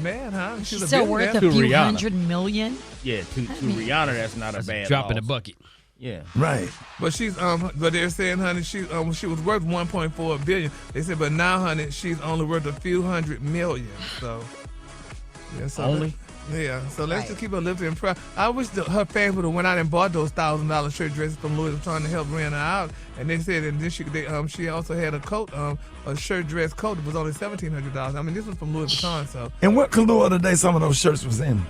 bad, huh? She's still worth a few $100 million. Yeah, to Rihanna, that's not a bad drop in loss. the bucket. Yeah. Right. But she's but they're saying, honey, she was worth $1.4 billion. They said, but now, honey, she's only worth a few $100 million. So yeah, so only? So let's just keep her lifted in prayer. I wish her fans would have went out and bought those $1,000 shirt dresses from Louis Vuitton to help Rihanna out. And they said, and then she also had a coat, a shirt dress coat that was only $1,700. I mean, this was from Louis Vuitton. So. And what color of the day some of those shirts was in?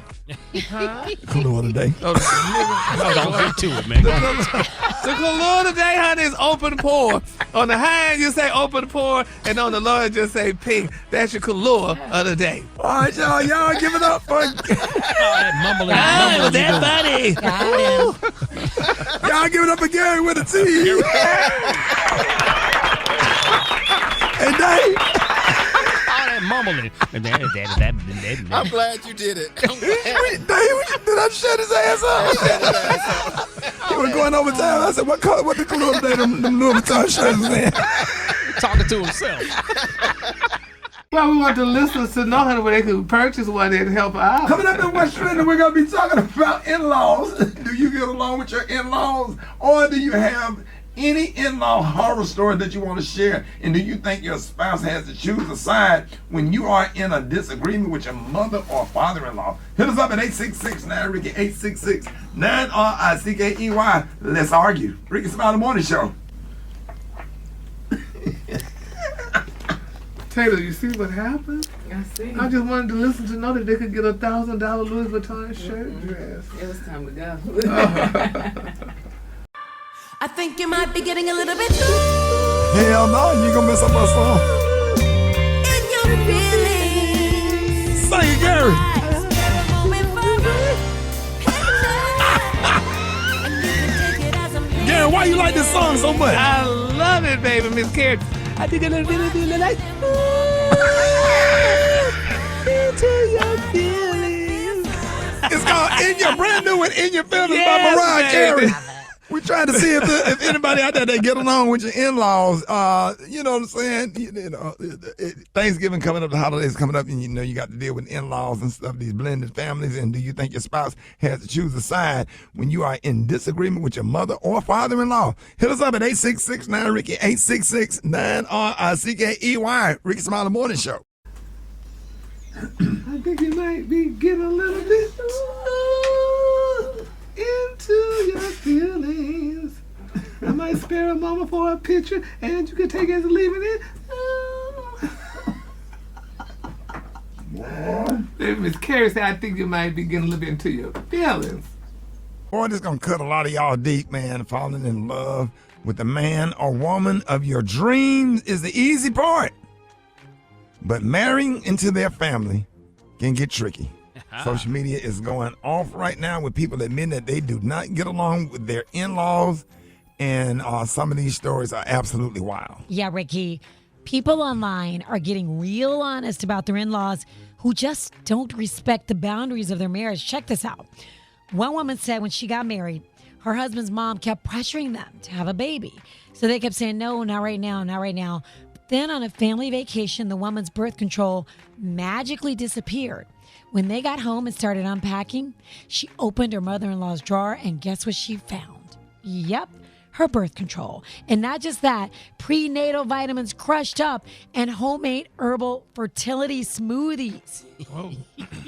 Huh? Color of the day. Don't get to it, man. The color of the day, honey, is open pore. On the high end, you say open pore, and on the low end, just say pink. That's your color of the day. All right, y'all give it up for that mumbling. Was that funny? Y'all give it up for Gary with a T. Hey, Dave. All that mumbling. I'm glad you did it. Did I shut his ass up? He was going over time. I said, what the color of the day them Louis Vuitton shirts was in? Talking to himself. Well, we want the listeners to know, honey, where they could purchase one and help her out. Coming up in West Trending, we're going to be talking about in-laws. Do you get along with your in-laws? Or do you have any in-law horror story that you want to share? And do you think your spouse has to choose a side when you are in a disagreement with your mother or father-in-law? Hit us up at 866-9-RICKY, 866-9-RICKEY. Let's argue. Rickey Smiley Morning Show. Taylor, you see what happened? I see. I just wanted the listeners to know that they could get a $1,000 Louis Vuitton shirt dress. It was time to go. I think you might be getting a little bit too Hell no, you gonna mess up our song. in your feelings. Sing it, Gary. man, why you like this song so much? I love it, baby, Miss Carey. I think a little bit like into your feelings. It's called In Your Brand New and In Your Feelings by Mariah Carey. We're trying to see if anybody out there that get along with your in-laws. You know what I'm saying? Thanksgiving coming up, the holidays coming up, and you know you got to deal with in-laws and stuff, these blended families. And do you think your spouse has to choose a side when you are in disagreement with your mother or father-in-law? Hit us up at 866-9-RICKY, 866-9-RICKEY, Rickey Smiley Morning Show. I think you might be getting a little bit into your feelings. I might spare a moment for a picture, and you can take it as leaving it. Miss Carey said, I think you might be getting a little bit into your feelings. Boy, this gonna cut a lot of y'all deep, man. Falling in love with the man or woman of your dreams is the easy part. But marrying into their family can get tricky. Social media is going off right now with people admitting that they do not get along with their in-laws, and some of these stories are absolutely wild. Yeah, Ricky. People online are getting real honest about their in-laws who just don't respect the boundaries of their marriage. Check this out. One woman said when she got married, her husband's mom kept pressuring them to have a baby. So they kept saying, no, not right now, not right now. But then on a family vacation, the woman's birth control magically disappeared. When they got home and started unpacking, she opened her mother-in-law's drawer, and guess what she found? Yep, her birth control. And not just that, prenatal vitamins crushed up and homemade herbal fertility smoothies. Oh,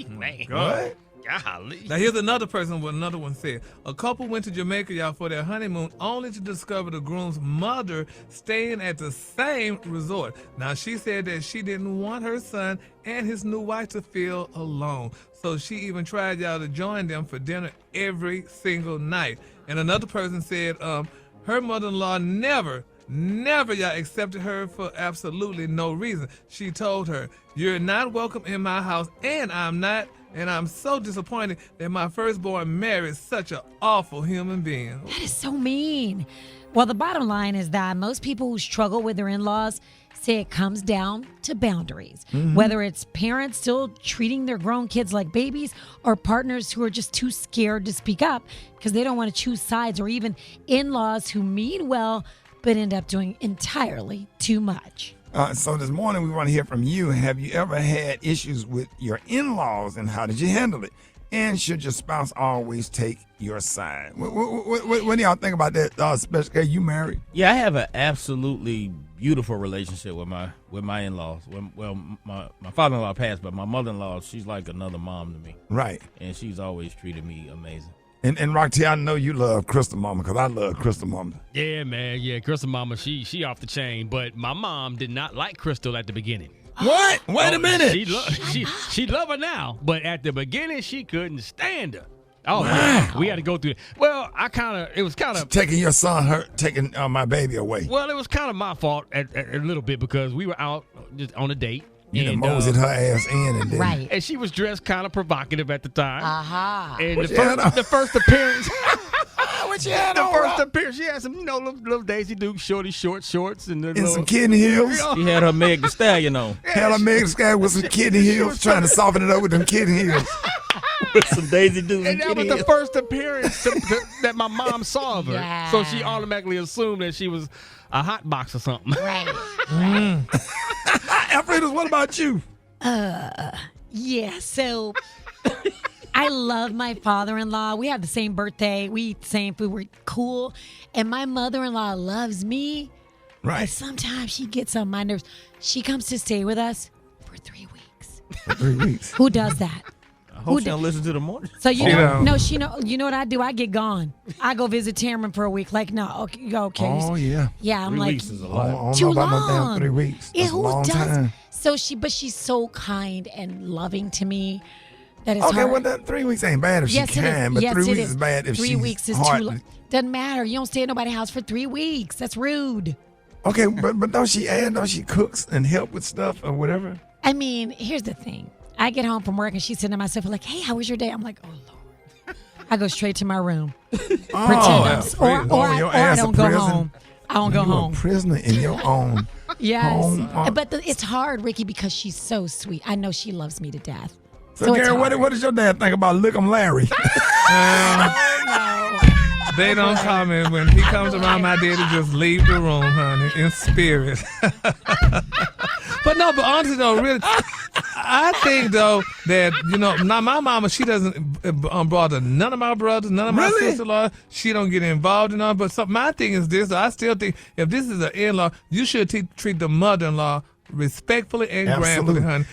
man. God. Golly. Now here's another person, what another one said. A couple went to Jamaica, y'all, for their honeymoon, only to discover the groom's mother staying at the same resort. Now she said that she didn't want her son and his new wife to feel alone. So she even tried, y'all, to join them for dinner every single night. And another person said her mother-in-law never, y'all, accepted her for absolutely no reason. She told her, you're not welcome in my house, and I'm so disappointed that my firstborn married such an awful human being. That is so mean. Well, the bottom line is that most people who struggle with their in-laws say it comes down to boundaries. Mm-hmm. Whether it's parents still treating their grown kids like babies or partners who are just too scared to speak up because they don't want to choose sides, or even in-laws who mean well but end up doing entirely too much. So this morning we want to hear from you. Have you ever had issues with your in-laws, and how did you handle it? And should your spouse always take your side? What do y'all think about that? Special K, you married? Yeah, I have an absolutely beautiful relationship with my in-laws. Well, my father-in-law passed, but my mother-in-law, she's like another mom to me. Right. And she's always treated me amazing. And Rocky, I know you love Crystal Mama, because I love Crystal Mama. Yeah, man. Yeah, Crystal Mama, she off the chain. But my mom did not like Crystal at the beginning. What? Wait a minute. She love her now, but at the beginning she couldn't stand her. Oh, wow. Man, we had to go through it. Well, it was kind of taking your son, taking my baby away. Well, it was kind of my fault a little bit, because we were out just on a date. You done moseyed her ass in, and then right. And she was dressed kind of provocative at the time. Uh-huh. And the first appearance. What she had the on? First appearance, she had some, little Daisy Duke shorty shorts, and some kidney heels. She had her Meg Thee Stallion on. Had her Meg Thee Stallion with some kidney heels, trying to soften it up with them kidney heels. With some Daisy Duke. And that was the first appearance that my mom saw of her. Yeah. So she automatically assumed that she was a hot box or something. Right. Alfredo, what about you? Yeah, so I love my father-in-law. We have the same birthday. We eat the same food. We're cool. And my mother-in-law loves me. Right. But sometimes she gets on my nerves. She comes to stay with us for 3 weeks. For 3 weeks? Who does that? I hope she don't listen to the morning. So you know what I do? I get gone. I go visit Tamron for a week. Like, no, okay. Oh, yeah. Yeah, I'm 3 like, weeks is a lot. Too about long. No damn 3 weeks. Yeah, That's a long time. So she's so kind and loving to me that it's okay, hard. well, that 3 weeks ain't bad if she's kind, but 3 weeks is bad if she's 3 weeks is hard. too long. Doesn't matter. You don't stay at nobody's house for 3 weeks. That's rude. Okay, but don't she cooks and help with stuff or whatever? I mean, here's the thing. I get home from work and she's sitting to myself like, hey, how was your day? I'm like, oh, Lord. I go straight to my room. Pretend I don't go home. I don't go You're home. a prisoner in your own Yes. home. But it's hard, Ricky, because she's so sweet. I know she loves me to death. So Gary, what does your dad think about Lick 'em Larry? They don't comment. When he comes around, my daddy just leave the room, honey, in spirit. But honestly, though, really, I think, though, that, now my mama, she doesn't bother none of my brothers, none of my sister-in-law. She don't get involved in all. But my thing is this. I still think if this is an in-law, you should treat the mother-in-law respectfully and grandly, honey.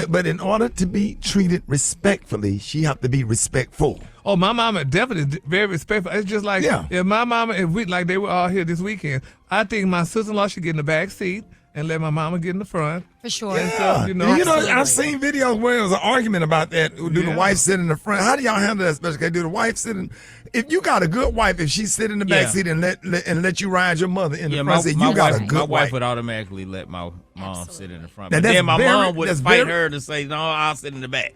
But in order to be treated respectfully, she have to be respectful. Oh, my mama definitely is very respectful. It's just like if my mama, like they were all here this weekend, I think my sister-in-law should get in the back seat and let my mama get in the front. For sure. Yeah. I've seen videos where it was an argument about that. Do the wife sit in the front? How do y'all handle that? Especially, do the wife sit in? If you got a good wife, if she sit in the back seat and let you ride your mother in the front seat, you got a good wife. My wife would automatically let my mom sit in the front. Now, But then my mom would fight her to say, no, I'll sit in the back.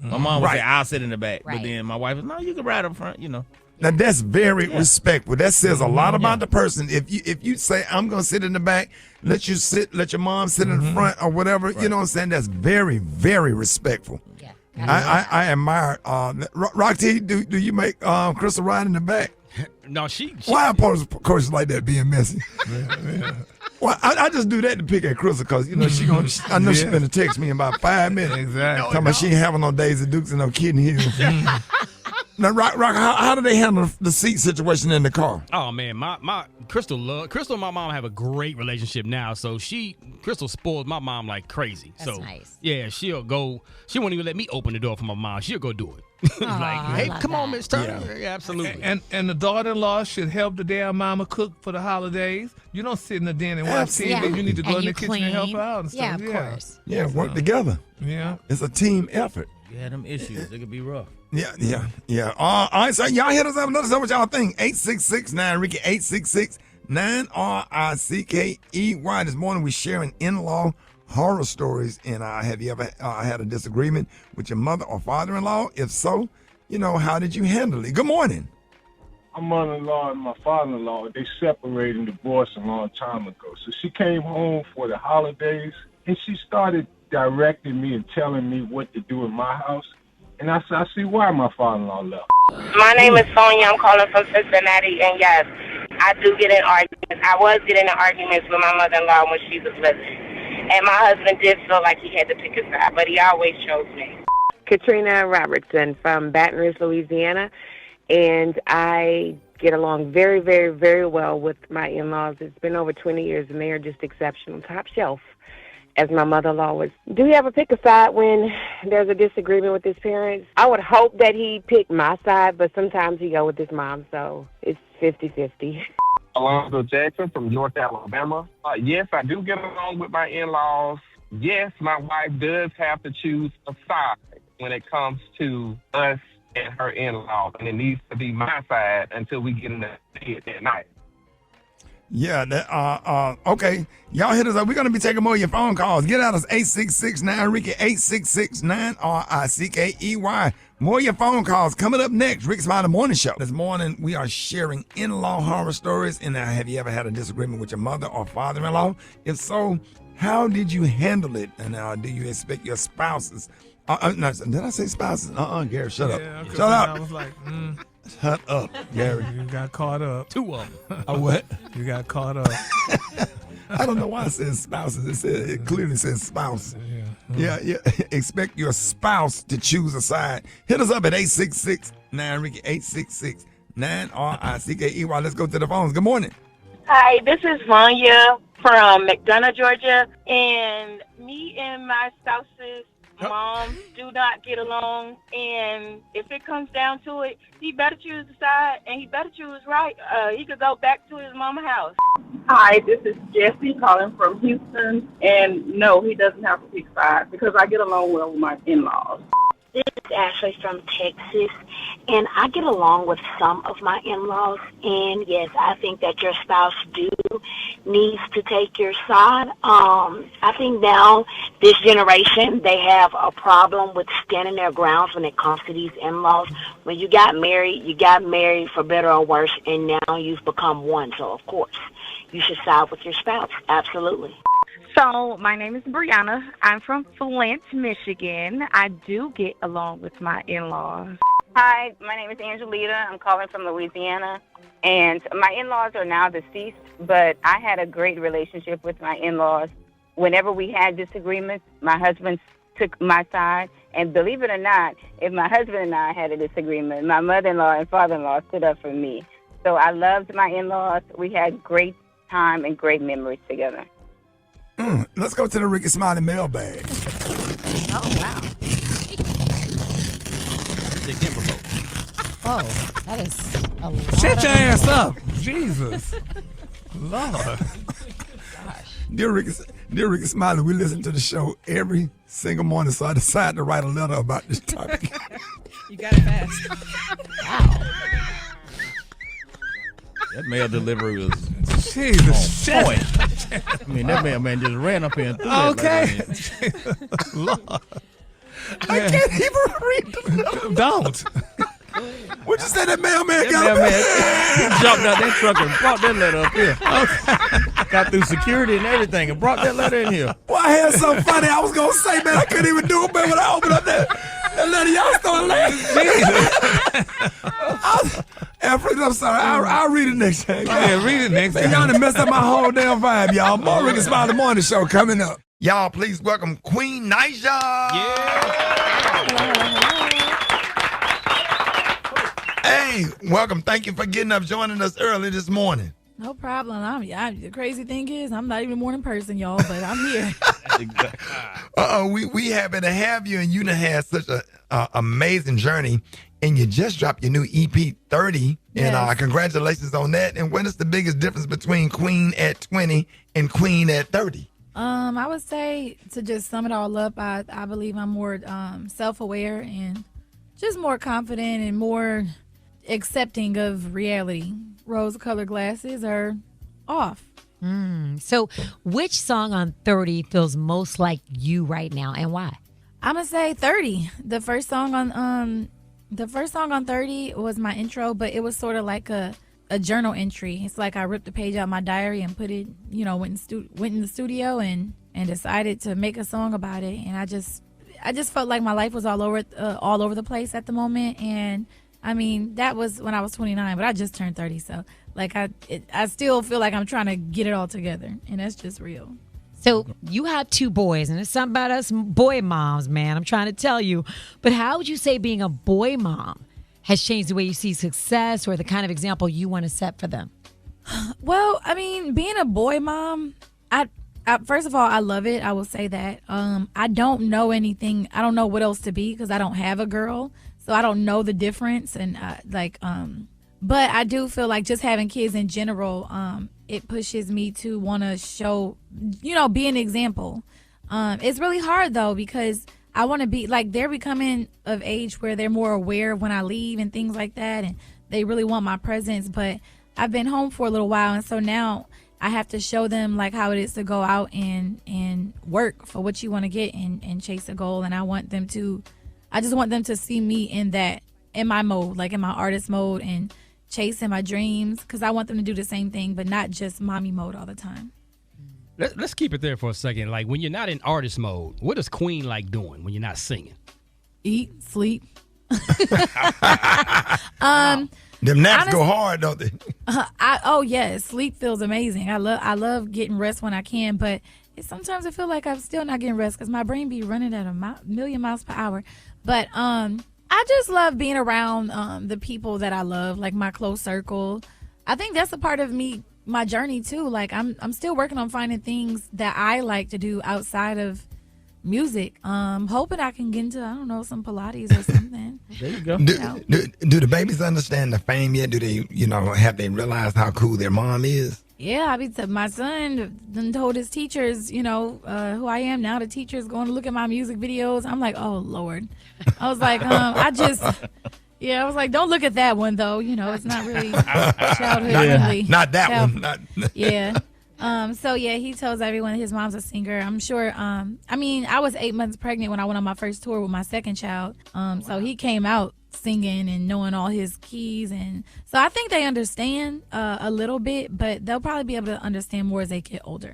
My mom would say, I'll sit in the back. But then my wife would, no, you can ride up front, Now that's very respectful. That says a lot about the person. If you say I'm gonna sit in the back, let your mom sit in the front or whatever, you know what I'm saying? That's very, very respectful. Yeah. I admire Rock T, do you make Crystal ride in the back? No, she why are coaches like that being messy? Well, I just do that to pick at Crystal because I know she's gonna text me in about 5 minutes. Exactly. Talking about she ain't having no Days of Dukes and no Kitten Hills. Now, Rock, how do they handle the seat situation in the car? Oh man, my Crystal and my mom have a great relationship now. So Crystal spoils my mom like crazy. That's nice. Yeah, she'll go. She won't even let me open the door for my mom. She'll go do it. Like, hey, come on, Miss Turner. Yeah, absolutely. And the daughter-in-law should help the damn mama cook for the holidays. You don't sit in the den and watch TV. Yeah. You need to go in the kitchen clean. and help her out and stuff. Yeah, of course. Yeah, work together. Yeah. It's a team effort. You had them issues. It could be rough. Yeah. All right, so y'all hit us up. Let us know what y'all think. 866-9-RICKY, 866-9-RICKEY. This morning we sharing in-law horror stories. And have you ever had a disagreement with your mother or father-in-law? If so, how did you handle it? Good morning. My mother-in-law and my father-in-law, they separated and divorced a long time ago. So she came home for the holidays, and she started directing me and telling me what to do in my house. And I said, I see why my father-in-law left. My name is Sonia. I'm calling from Cincinnati, and yes, I do get in arguments. I was getting in arguments with my mother-in-law when she was living. And my husband did feel like he had to pick a side, but he always chose me. Katrina Robertson from Baton Rouge, Louisiana, and I get along very, very, very well with my in-laws. It's been over 20 years, and they are just exceptional, top shelf, as my mother-in-law was. Do you ever pick a side when there's a disagreement with his parents? I would hope that he picked my side, but sometimes he go with his mom, so it's 50-50. Alonzo Jackson from North Alabama. Yes, I do get along with my in-laws. Yes, my wife does have to choose a side when it comes to us and her in-laws, and it needs to be my side until we get in the bed that night. Yeah, okay. Y'all hit us up. We're going to be taking more of your phone calls. Get at us, 866-9-RICKY, 866-9-RICKEY. More of your phone calls coming up next. Rickey Smiley Morning Show. This morning, we are sharing in-law horror stories. And have you ever had a disagreement with your mother or father-in-law? If so, how did you handle it? And do you expect your spouses? No, did I say spouses? Gary, shut up. Shut up. I was like, Shut up, Gary. You got caught up. Two of them. What? You got caught up. I don't know why it says spouses. It clearly says spouse. Yeah. Expect your spouse to choose a side. Hit us up at 866-9-RICKY, 866-9-RICKEY. Let's go to the phones. Good morning. Hi, this is Vanya from McDonough, Georgia. And me and my spouse's mom do not get along, and if it comes down to it, he better choose the side, and he better choose right. He could go back to his mama's house. Hi, this is Jesse calling from Houston, and no, he doesn't have to pick sides because I get along well with my in-laws. This is Ashley from Texas, and I get along with some of my in-laws, and yes, I think that your spouse needs to take your side. I think now, this generation, they have a problem with standing their grounds when it comes to these in-laws. When you got married for better or worse, and now you've become one, so of course, you should side with your spouse, absolutely. So, my name is Brianna. I'm from Flint, Michigan. I do get along with my in-laws. Hi, my name is Angelita. I'm calling from Louisiana. And my in-laws are now deceased, but I had a great relationship with my in-laws. Whenever we had disagreements, my husband took my side. And believe it or not, if my husband and I had a disagreement, my mother-in-law and father-in-law stood up for me. So I loved my in-laws. We had great time and great memories together. Let's go to the Rickey Smiley mailbag. Oh, wow. Oh, that is a lot. Shut your ass up. Jesus. Lord. Dear Rickey Smiley, we listen to the show every single morning, so I decided to write a letter about this topic. You got it fast. Wow. That mail delivery was Jesus. on point. I mean, that mailman just ran up here and threw that letter in. Lord. I can't even read the Don't. What'd you say that mailman got? He jumped out that truck and brought that letter up here. Okay. Got through security and everything and brought that letter in here. Well, I had something funny I was going to say, man. I couldn't even do it, man, when I opened up that letter. Y'all started laughing. Alfred, I'm sorry. I'll read it next time. Yeah, read it next time. Y'all done messed up my whole damn vibe, y'all. More Rickey Smiley Morning Show coming up. Y'all, please welcome Queen Naijah. Hey, welcome. Thank you for getting up, joining us early this morning. No problem. The crazy thing is, I'm not even a morning person, y'all, but I'm here. We happy to have you, and you done had such a amazing journey, and you just dropped your new EP 30, and Yes. Congratulations on that. And what is the biggest difference between Queen at 20 and Queen at 30? I would say, to just sum it all up, I believe I'm more self-aware and just more confident and more accepting of reality. Rose-colored glasses are off. So which song on 30 feels most like you right now, and why? I'm gonna say 30. The first song on 30 was my intro, but it was sort of like a journal entry. It's like I ripped the page out my diary and put it, went in the studio and decided to make a song about it. And I just felt like my life was all over the place at the moment. And I mean, that was when I was 29, but I just turned 30, so like I still feel like I'm trying to get it all together, and that's just real. So you have two boys, and it's something about us boy moms, man. I'm trying to tell you. But how would you say being a boy mom has changed the way you see success or the kind of example you want to set for them? Well, I mean, being a boy mom, I first of all, I love it. I will say that. I don't know anything. I don't know what else to be because I don't have a girl, so I don't know the difference. And but I do feel like just having kids in general, it pushes me to want to show, be an example. It's really hard though because I want to be like, they're becoming of age where they're more aware when I leave and things like that, and they really want my presence. But I've been home for a little while, and so now I have to show them like how it is to go out and work for what you want to get and chase a goal. And I just want them to see me in my mode, like in my artist mode and chasing my dreams, because I want them to do the same thing, but not just mommy mode all the time. Let's keep it there for a second. Like, when you're not in artist mode, what does Queen like doing when you're not singing? Eat, sleep. Them naps go hard, don't they? Sleep feels amazing. I love getting rest when I can, but sometimes I feel like I'm still not getting rest because my brain be running at a million miles per hour. But I just love being around the people that I love, like my close circle. I think that's a part of me, my journey too. Like I'm still working on finding things that I like to do outside of music. Hoping I can get into, I don't know, some Pilates or something. There you go. Do the babies understand the fame yet? Do they, have they realized how cool their mom is? Yeah, my son done told his teachers, who I am now. The teacher's going to look at my music videos. I'm like, oh, Lord. I was like, I was like, don't look at that one, though. It's not really childhood friendly. Not that one. Yeah. He tells everyone his mom's a singer. I'm sure. I was 8 months pregnant when I went on my first tour with my second child. So he came out singing and knowing all his keys, and so I think they understand a little bit, but they'll probably be able to understand more as they get older.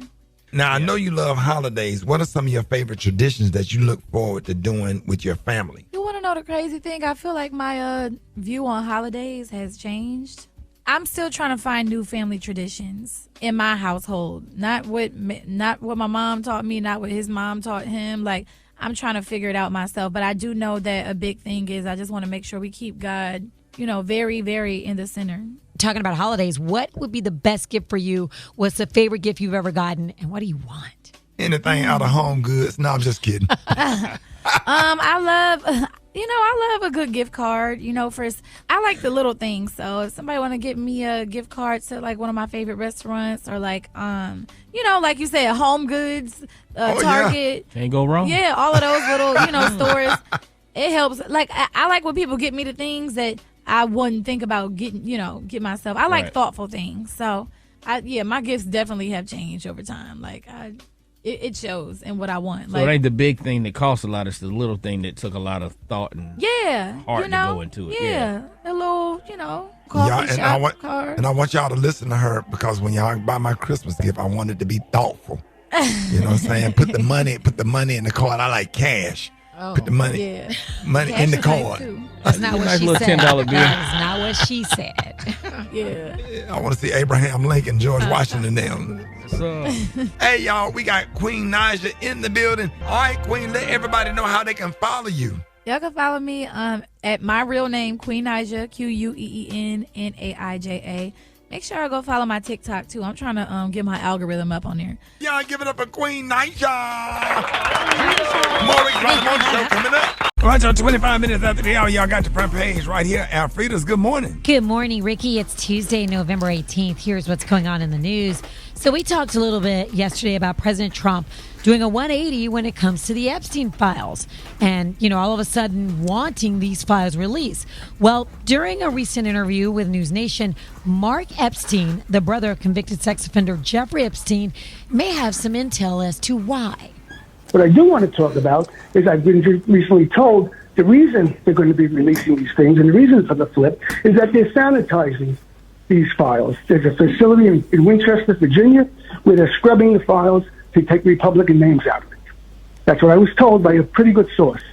Now, I know you love holidays. What are some of your favorite traditions that you look forward to doing with your family? You want to know the crazy thing? I feel like my view on holidays has changed. I'm still trying to find new family traditions in my household. Not what my mom taught me, not what his mom taught him. Like, I'm trying to figure it out myself. But I do know that a big thing is I just want to make sure we keep God, very, very in the center. Talking about holidays, what would be the best gift for you? What's the favorite gift you've ever gotten? And what do you want? Anything out of home goods. No, I'm just kidding. I love a good gift card. I like the little things. So if somebody want to get me a gift card to like one of my favorite restaurants, or like, like you said, Home Goods, Target. Yeah. Can't go wrong. Yeah, all of those little, stores. It helps. Like, I like when people get me the things that I wouldn't think about getting, get myself. I like thoughtful things. So, my gifts definitely have changed over time. Like, it shows in what I want. So it ain't the big thing that costs a lot. It's the little thing that took a lot of thought and heart to go into it. Yeah, a little, coffee shop card. And I want y'all to listen to her, because when y'all buy my Christmas gift, I want it to be thoughtful. You know what I'm saying? Put the money in the card. I like cash. Put the money cash in the card. That's not what she said. $10 bill. That is not what she said. Yeah. I want to see Abraham Lincoln, George Washington, them. Hey, y'all, we got Queen Naijah in the building. All right, Queen, let everybody know how they can follow you. Y'all can follow me at my real name, Queen Naijah, QueenNaija. Make sure I go follow my TikTok, too. I'm trying to get my algorithm up on there. Y'all give it up for Queen Naijah. More Rickey Smiley Show coming up. Right on 25 minutes after the hour, y'all got the front page right here. Alfreda's good morning. Good morning, Ricky. It's Tuesday, November 18th. Here's what's going on in the news. So we talked a little bit yesterday about President Trump doing a 180 when it comes to the Epstein files and, all of a sudden wanting these files released. Well, during a recent interview with News Nation, Mark Epstein, the brother of convicted sex offender Jeffrey Epstein, may have some intel as to why. What I do want to talk about is I've been recently told the reason they're going to be releasing these things and the reason for the flip is that they're sanitizing these files. There's a facility in Winchester, Virginia, where they're scrubbing the files to take Republican names out of it. That's what I was told by a pretty good source.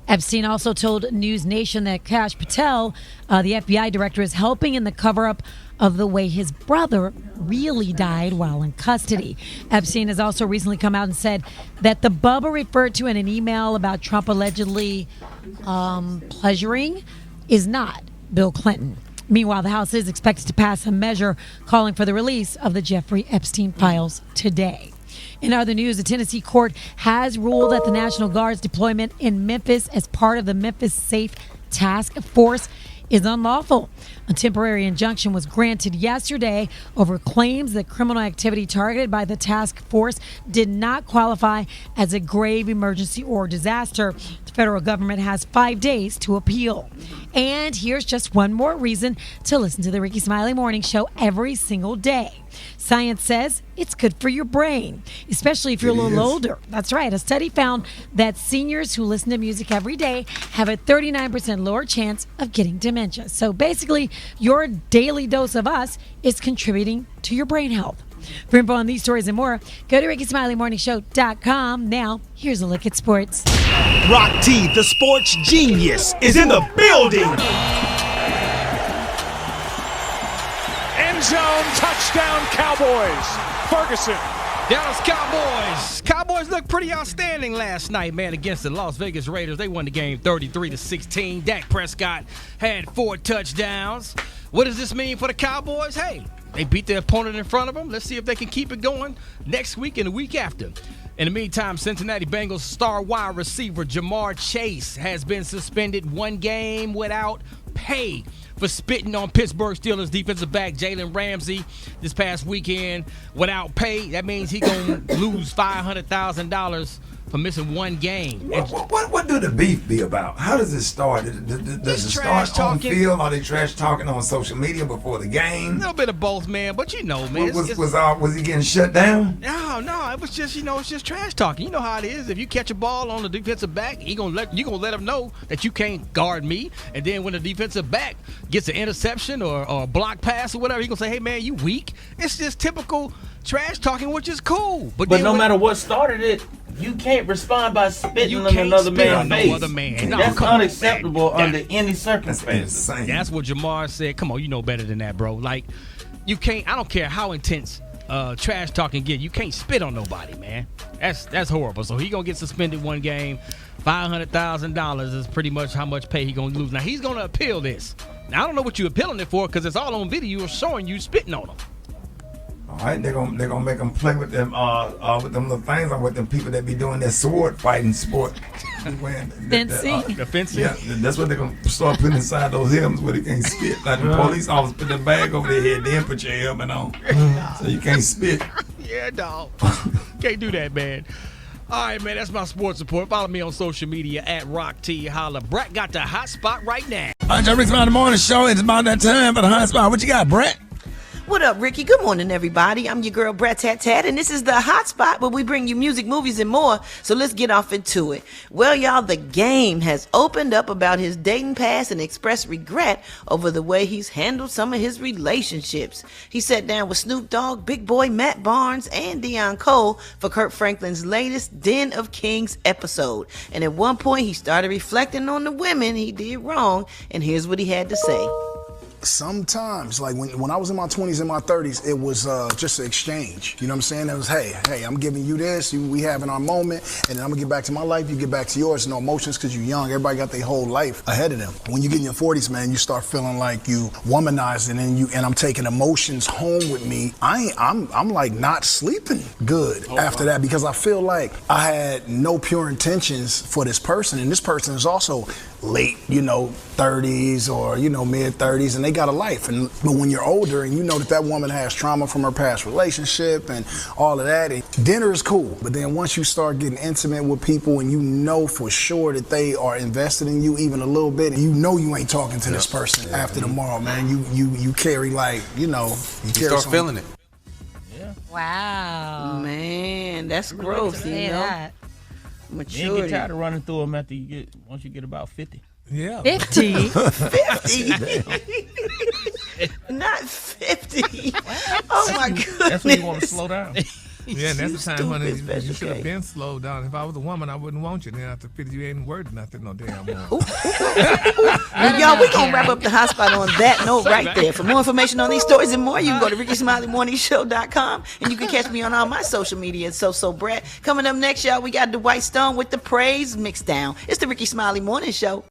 Epstein also told News Nation that Kash Patel, the FBI director, is helping in the cover-up of the way his brother really died while in custody. Epstein has also recently come out and said that the bubble referred to in an email about Trump allegedly pleasuring is not Bill Clinton. Meanwhile, the House is expected to pass a measure calling for the release of the Jeffrey Epstein files today. In other news, the Tennessee court has ruled that the National Guard's deployment in Memphis as part of the Memphis Safe Task Force is unlawful. A temporary injunction was granted yesterday over claims that criminal activity targeted by the task force did not qualify as a grave emergency or disaster. The federal government has 5 days to appeal. And here's just one more reason to listen to the Rickey Smiley Morning Show every single day. Science says it's good for your brain, especially if you're a little older. That's right. A study found that seniors who listen to music every day have a 39% lower chance of getting dementia. So basically, your daily dose of us is contributing to your brain health. For info on these stories and more, go to RickeySmileyMorningShow.com. Now, here's a look at sports. Rock T, the sports genius, is in the building. End zone, touchdown, Cowboys. Ferguson. Dallas Cowboys. Cowboys looked pretty outstanding last night, man, against the Las Vegas Raiders. They won the game 33-16. Dak Prescott had 4 touchdowns. What does this mean for the Cowboys? Hey, they beat their opponent in front of them. Let's see if they can keep it going next week and the week after. In the meantime, Cincinnati Bengals star wide receiver Jamar Chase has been suspended 1 game without pay for spitting on Pittsburgh Steelers defensive back Jalen Ramsey this past weekend without pay. That means he gonna lose $500,000 for missing one game. What do the beef be about? How does it start? Does it start on the field? Are they trash talking on social media before the game? A little bit of both, man. But you know, man. Was he getting shut down? No. It was just, it's just trash talking. You know how it is. If you catch a ball on the defensive back, you gonna let him know that you can't guard me. And then when the defensive back gets an interception or a block pass or whatever, he gonna say, "Hey, man, you weak." It's just typical trash talking, which is cool. But no matter what started it, you can't respond by spitting on another man's face. No other man. That's unacceptable under any circumstances. That's what Jamar said. Come on, you know better than that, bro. Like, you can't. I don't care how intense trash talking get. You can't spit on nobody, man. That's horrible. So he gonna get suspended one game. $500,000 is pretty much how much pay he gonna lose. Now he's gonna appeal this. Now I don't know what you're appealing it for because it's all on video showing you spitting on him. All right, they're gonna make them play with them little things or with them people that be doing their sword fighting sport. Fencing. The fencing. Yeah, that's what they're gonna start putting inside those helmets where they can't spit. Like the police officers put their bag over their head, then put your helmet on, so you can't spit. Yeah, dog. Can't do that, man. All right, man, that's my sports report. Follow me on social media at Rock T. Holla. Brat got the hot spot right now. All right, Rickey Smiley, the morning show. It's about that time for the hot spot. What you got, Brat? What up, Ricky? Good morning, everybody. I'm your girl, Brat Tat Tat, and this is the Hot Spot where we bring you music, movies, and more. So let's get off into it. Well, y'all, The Game has opened up about his dating past and expressed regret over the way he's handled some of his relationships. He sat down with Snoop Dogg, Big Boy, Matt Barnes, and Deion Cole for Kirk Franklin's latest Den of Kings episode. And at one point, he started reflecting on the women he did wrong, and here's what he had to say. Sometimes, like when I was in my 20s and my 30s, it was just an exchange. You know what I'm saying? It was, hey, I'm giving you this, we having our moment, and then I'm gonna get back to my life, you get back to yours. No emotions because you're young. Everybody got their whole life ahead of them. When you get in your 40s, man, you start feeling like you womanized, and I'm taking emotions home with me. I'm like not sleeping good after that because I feel like I had no pure intentions for this person, and this person is also late, 30s or, mid 30s, and they got a life. But when you're older and you know that woman has trauma from her past relationship and all of that, and dinner is cool. But then once you start getting intimate with people and you know for sure that they are invested in you even a little bit, and you ain't talking to this person after tomorrow, man. You carry you start feeling it. Yeah. Wow. Man, that's gross, Maturity. You get tired of running through them once you get about 50. Yeah. 50? 50? Not 50. Oh, my goodness. That's when you want to slow down. Yeah, and that's the time when you should have okay. been slowed down. If I was a woman, I wouldn't want you. Then after 50, you ain't worth nothing no damn more. Y'all, we're going to wrap up the hot spot on that note right there. For more information on these stories and more, you can go to RickySmileyMorningShow.com, and you can catch me on all my social media at So Brat. Coming up next, y'all, we got Dwight Stone with the Praise Mixdown. It's the Rickey Smiley Morning Show.